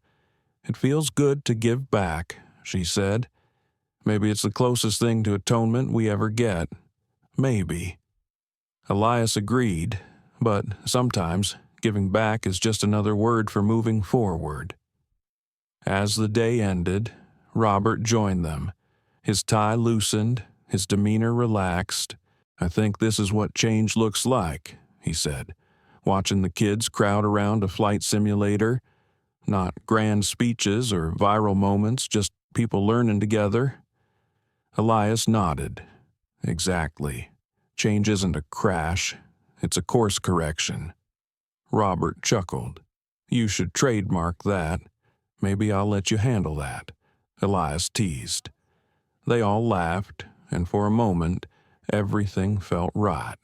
"It feels good to give back," she said. "Maybe it's the closest thing to atonement we ever get. Maybe." Elias agreed, but sometimes giving back is just another word for moving forward. As the day ended, Robert joined them. His tie loosened, his demeanor relaxed. "I think this is what change looks like," he said, watching the kids crowd around a flight simulator. Not grand speeches or viral moments, just people learning together. Elias nodded. "Exactly. Change isn't a crash, it's a course correction." Robert chuckled. "You should trademark that. Maybe I'll let you handle that," Elias teased. They all laughed, and for a moment, everything felt right.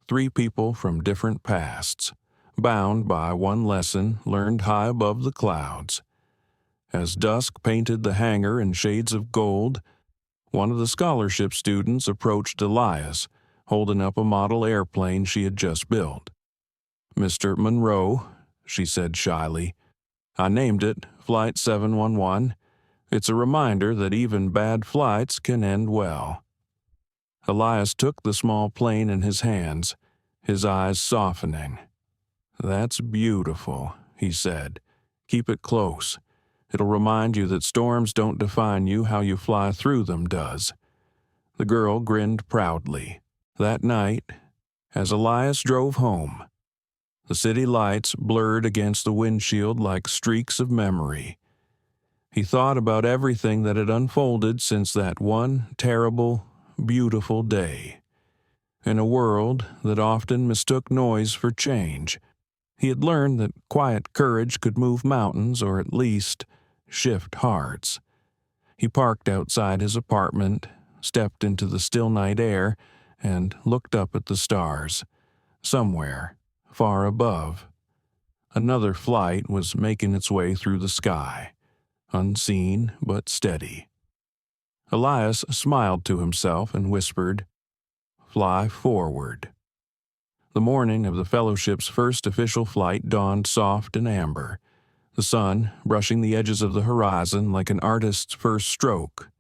3 people from different pasts, bound by one lesson learned high above the clouds. As dusk painted the hangar in shades of gold, one of the scholarship students approached Elias, holding up a model airplane she had just built. "Mr. Monroe," she said shyly, "I named it Flight 711. It's a reminder that even bad flights can end well." Elias took the small plane in his hands, his eyes softening. "That's beautiful," he said. "Keep it close. It'll remind you that storms don't define you, how you fly through them does." The girl grinned proudly. That night, as Elias drove home, the city lights blurred against the windshield like streaks of memory. He thought about everything that had unfolded since that one terrible, beautiful day. In a world that often mistook noise for change, he had learned that quiet courage could move mountains or at least shift hearts. He parked outside his apartment, stepped into the still night air, and looked up at the stars. Somewhere, far above, another flight was making its way through the sky, unseen but steady. Elias smiled to himself and whispered, fly forward. The morning of the fellowship's first official flight dawned soft and amber, the sun brushing the edges of the horizon like an artist's first stroke.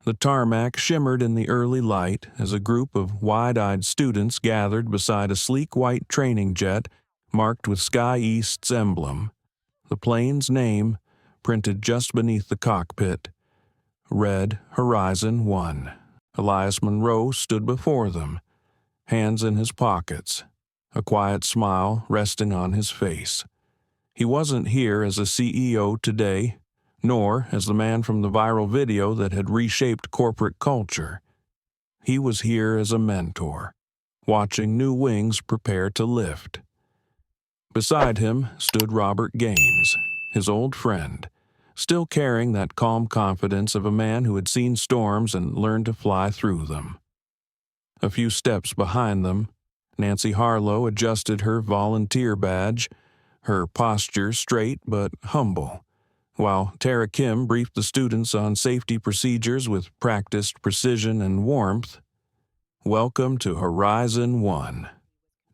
The tarmac shimmered in the early light as a group of wide-eyed students gathered beside a sleek white training jet marked with Sky East's emblem, the plane's name printed just beneath the cockpit. Red Horizon 1. Elias Monroe stood before them, hands in his pockets, a quiet smile resting on his face. He wasn't here as a CEO today, nor as the man from the viral video that had reshaped corporate culture. He was here as a mentor, watching new wings prepare to lift. Beside him stood Robert Gaines, his old friend, still carrying that calm confidence of a man who had seen storms and learned to fly through them. A few steps behind them, Nancy Harlow adjusted her volunteer badge, her posture straight but humble, while Tara Kim briefed the students on safety procedures with practiced precision and warmth. "Welcome to Horizon 1,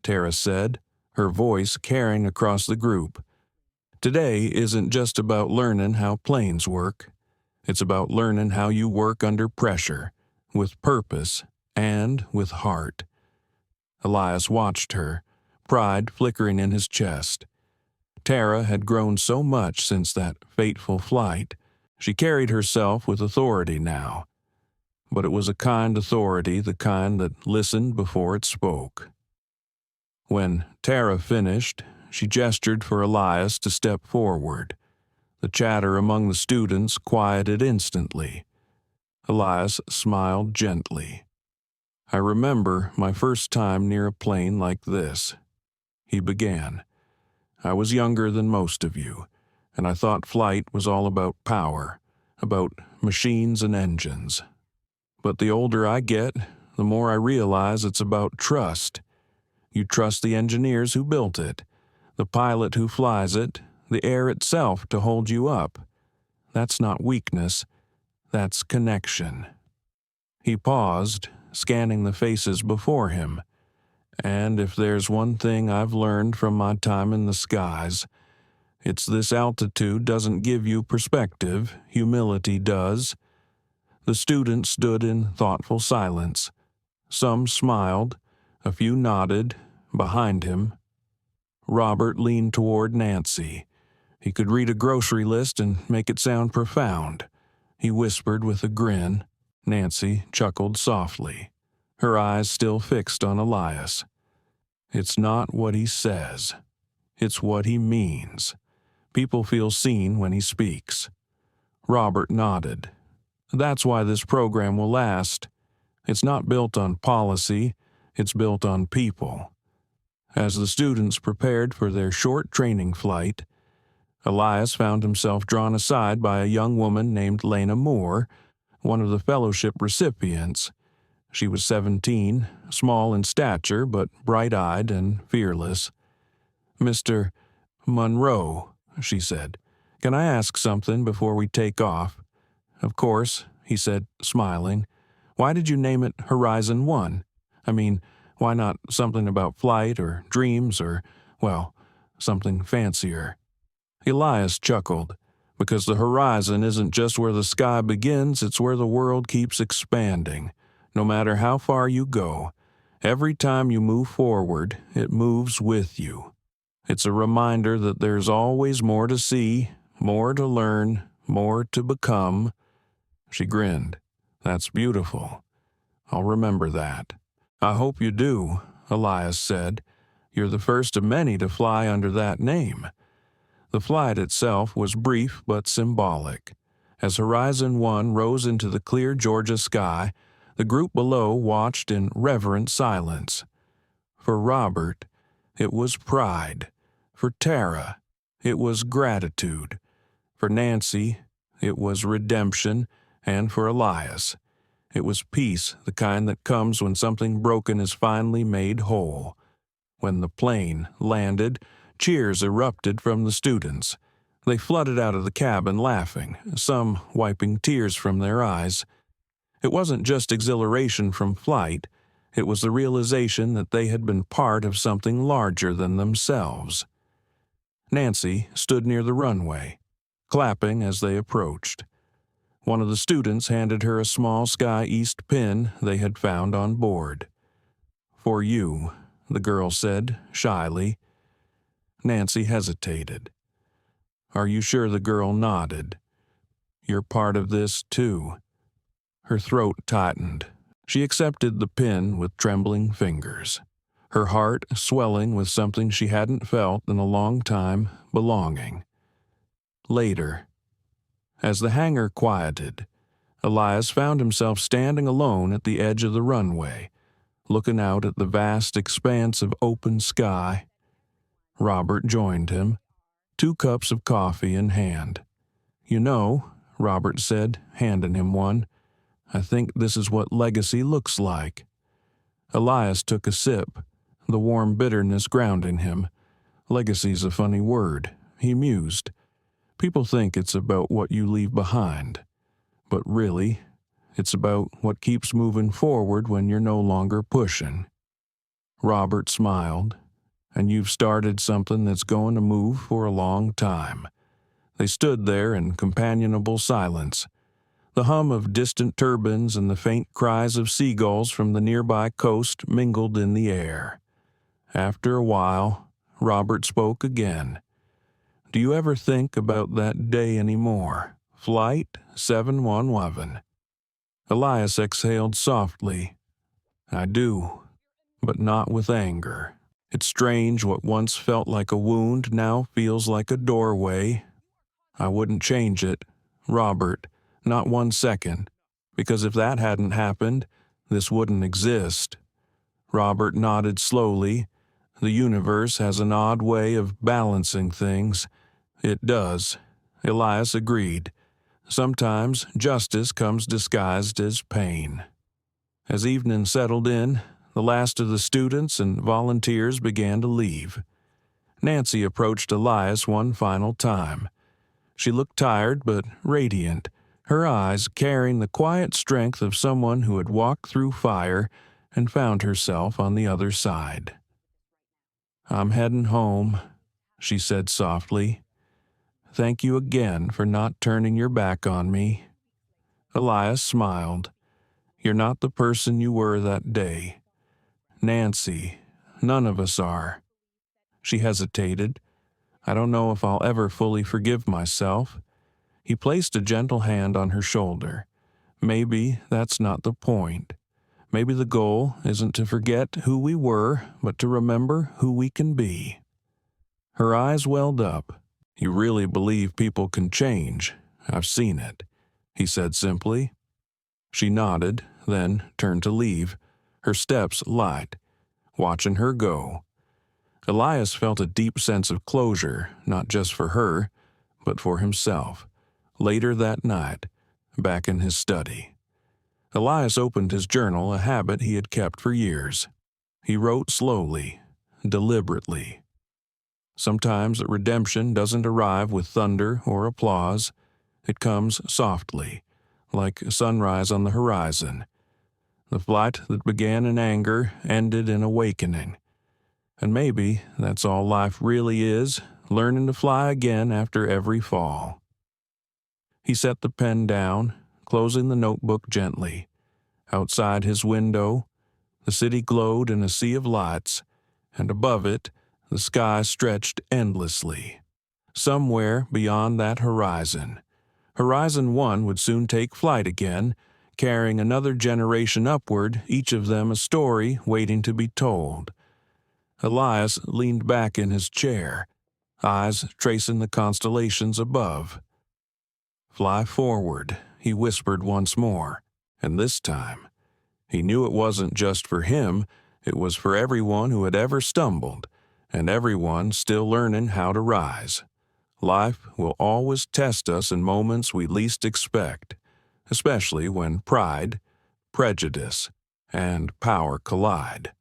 Tara said, her voice carrying across the group. "Today isn't just about learning how planes work. It's about learning how you work under pressure, with purpose, and with heart." Elias watched her, pride flickering in his chest. Tara had grown so much since that fateful flight. She carried herself with authority now. But it was a kind authority, the kind that listened before it spoke. When Tara finished, she gestured for Elias to step forward. The chatter among the students quieted instantly. Elias smiled gently. "I remember my first time near a plane like this," he began. "I was younger than most of you, and I thought flight was all about power, about machines and engines. But the older I get, the more I realize it's about trust. You trust the engineers who built it, the pilot who flies it, the air itself to hold you up. That's not weakness, that's connection." He paused, scanning the faces before him. "And if there's one thing I've learned from my time in the skies, it's this: altitude doesn't give you perspective, humility does." The students stood in thoughtful silence. Some smiled, a few nodded. Behind him, Robert leaned toward Nancy. He could read a grocery list and make it sound profound. He whispered with a grin. Nancy chuckled softly, her eyes still fixed on Elias. "It's not what he says. It's what he means. People feel seen when he speaks." Robert nodded. "That's why this program will last. It's not built on policy, it's built on people." As the students prepared for their short training flight, Elias found himself drawn aside by a young woman named Lena Moore, one of the fellowship recipients. She was 17, small in stature but bright-eyed and fearless. "Mr. Monroe," she said, "can I ask something before we take off?" "Of course," he said, smiling. "Why did you name it Horizon 1? I mean, why not something about flight or dreams or, well, something fancier?" Elias chuckled. "Because the horizon isn't just where the sky begins, it's where the world keeps expanding. No matter how far you go, every time you move forward, it moves with you. It's a reminder that there's always more to see, more to learn, more to become." She grinned. "That's beautiful. I'll remember that." "I hope you do," Elias said. "You're the first of many to fly under that name." The flight itself was brief but symbolic. As Horizon 1 rose into the clear Georgia sky, the group below watched in reverent silence. For Robert, it was pride. For Tara, it was gratitude. For Nancy, it was redemption. And for Elias, it was peace, the kind that comes when something broken is finally made whole. When the plane landed, cheers erupted from the students. They flooded out of the cabin laughing, some wiping tears from their eyes. It wasn't just exhilaration from flight, It was the realization that they had been part of something larger than themselves. Nancy stood near the runway, clapping as they approached. One of the students handed her a small Sky East pin they had found on board. "For you," the girl said, shyly. Nancy hesitated. "Are you sure?" The girl nodded. "You're part of this, too." Her throat tightened. She accepted the pin with trembling fingers, her heart swelling with something she hadn't felt in a long time, belonging. Later, as the hangar quieted, Elias found himself standing alone at the edge of the runway, looking out at the vast expanse of open sky. Robert joined him, 2 cups of coffee in hand. "You know," Robert said, handing him one, "I think this is what legacy looks like." Elias took a sip, the warm bitterness grounding him. "Legacy's a funny word," he mused. "People think it's about what you leave behind. But really, it's about what keeps moving forward when you're no longer pushing." Robert smiled. "And you've started something that's going to move for a long time." They stood there in companionable silence. The hum of distant turbines and the faint cries of seagulls from the nearby coast mingled in the air. After a while, Robert spoke again. "Do you ever think about that day anymore? Flight 711. Elias exhaled softly. "I do, but not with anger. It's strange what once felt like a wound now feels like a doorway. I wouldn't change it, Robert, not 1 second, because if that hadn't happened, this wouldn't exist." Robert nodded slowly. "The universe has an odd way of balancing things." "It does," Elias agreed. "Sometimes justice comes disguised as pain." As evening settled in, the last of the students and volunteers began to leave. Nancy approached Elias one final time. She looked tired but radiant, her eyes carrying the quiet strength of someone who had walked through fire and found herself on the other side. "I'm heading home," she said softly. "Thank you again for not turning your back on me." Elias smiled. "You're not the person you were that day. Nancy, none of us are." She hesitated. "I don't know if I'll ever fully forgive myself." He placed a gentle hand on her shoulder. "Maybe that's not the point. Maybe the goal isn't to forget who we were, but to remember who we can be." Her eyes welled up. "You really believe people can change? I've seen it," he said simply. She nodded, then turned to leave, her steps light, watching her go. Elias felt a deep sense of closure, not just for her, but for himself. Later that night, back in his study, Elias opened his journal, a habit he had kept for years. He wrote slowly, deliberately. Sometimes redemption doesn't arrive with thunder or applause. It comes softly, like sunrise on the horizon. The flight that began in anger ended in awakening. And maybe that's all life really is, learning to fly again after every fall. He set the pen down, closing the notebook gently. Outside his window, the city glowed in a sea of lights, and above it, the sky stretched endlessly. Somewhere beyond that horizon, Horizon 1 would soon take flight again, carrying another generation upward, each of them a story waiting to be told. Elias leaned back in his chair, eyes tracing the constellations above. "Fly forward," he whispered once more, and this time, he knew it wasn't just for him, it was for everyone who had ever stumbled, and everyone still learning how to rise. Life will always test us in moments we least expect, especially when pride, prejudice, and power collide.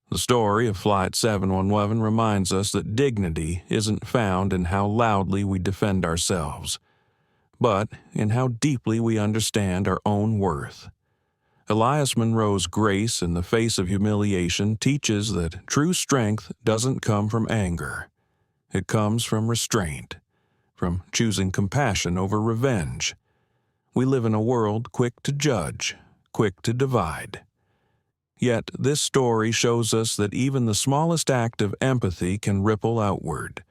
The story of Flight 711 reminds us that dignity isn't found in how loudly we defend ourselves, but in how deeply we understand our own worth. Elias Monroe's Grace in the Face of Humiliation teaches that true strength doesn't come from anger. It comes from restraint, from choosing compassion over revenge. We live in a world quick to judge, quick to divide. Yet this story shows us that even the smallest act of empathy can ripple outward,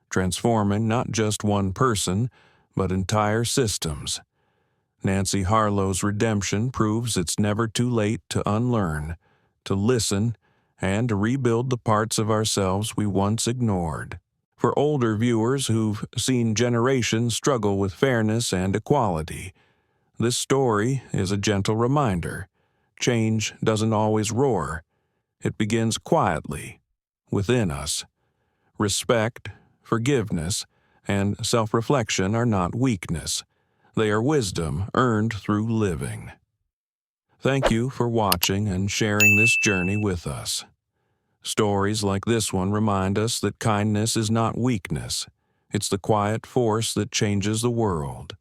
transforming not just one person, but entire systems. Nancy Harlow's redemption proves it's never too late to unlearn, to listen, and to rebuild the parts of ourselves we once ignored. For older viewers who've seen generations struggle with fairness and equality, this story is a gentle reminder. Change doesn't always roar. It begins quietly, within us. Respect, forgiveness, and self-reflection are not weakness. They are wisdom earned through living. Thank you for watching and sharing this journey with us. Stories like this one remind us that kindness is not weakness. It's the quiet force that changes the world,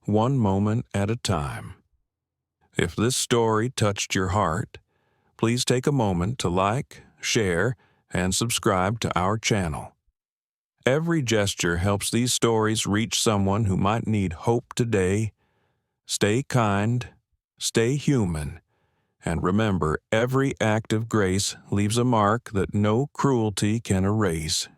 one moment at a time. If this story touched your heart, please take a moment to like, share, and subscribe to our channel. Every gesture helps these stories reach someone who might need hope today. Stay kind, stay human, and remember, every act of grace leaves a mark that no cruelty can erase.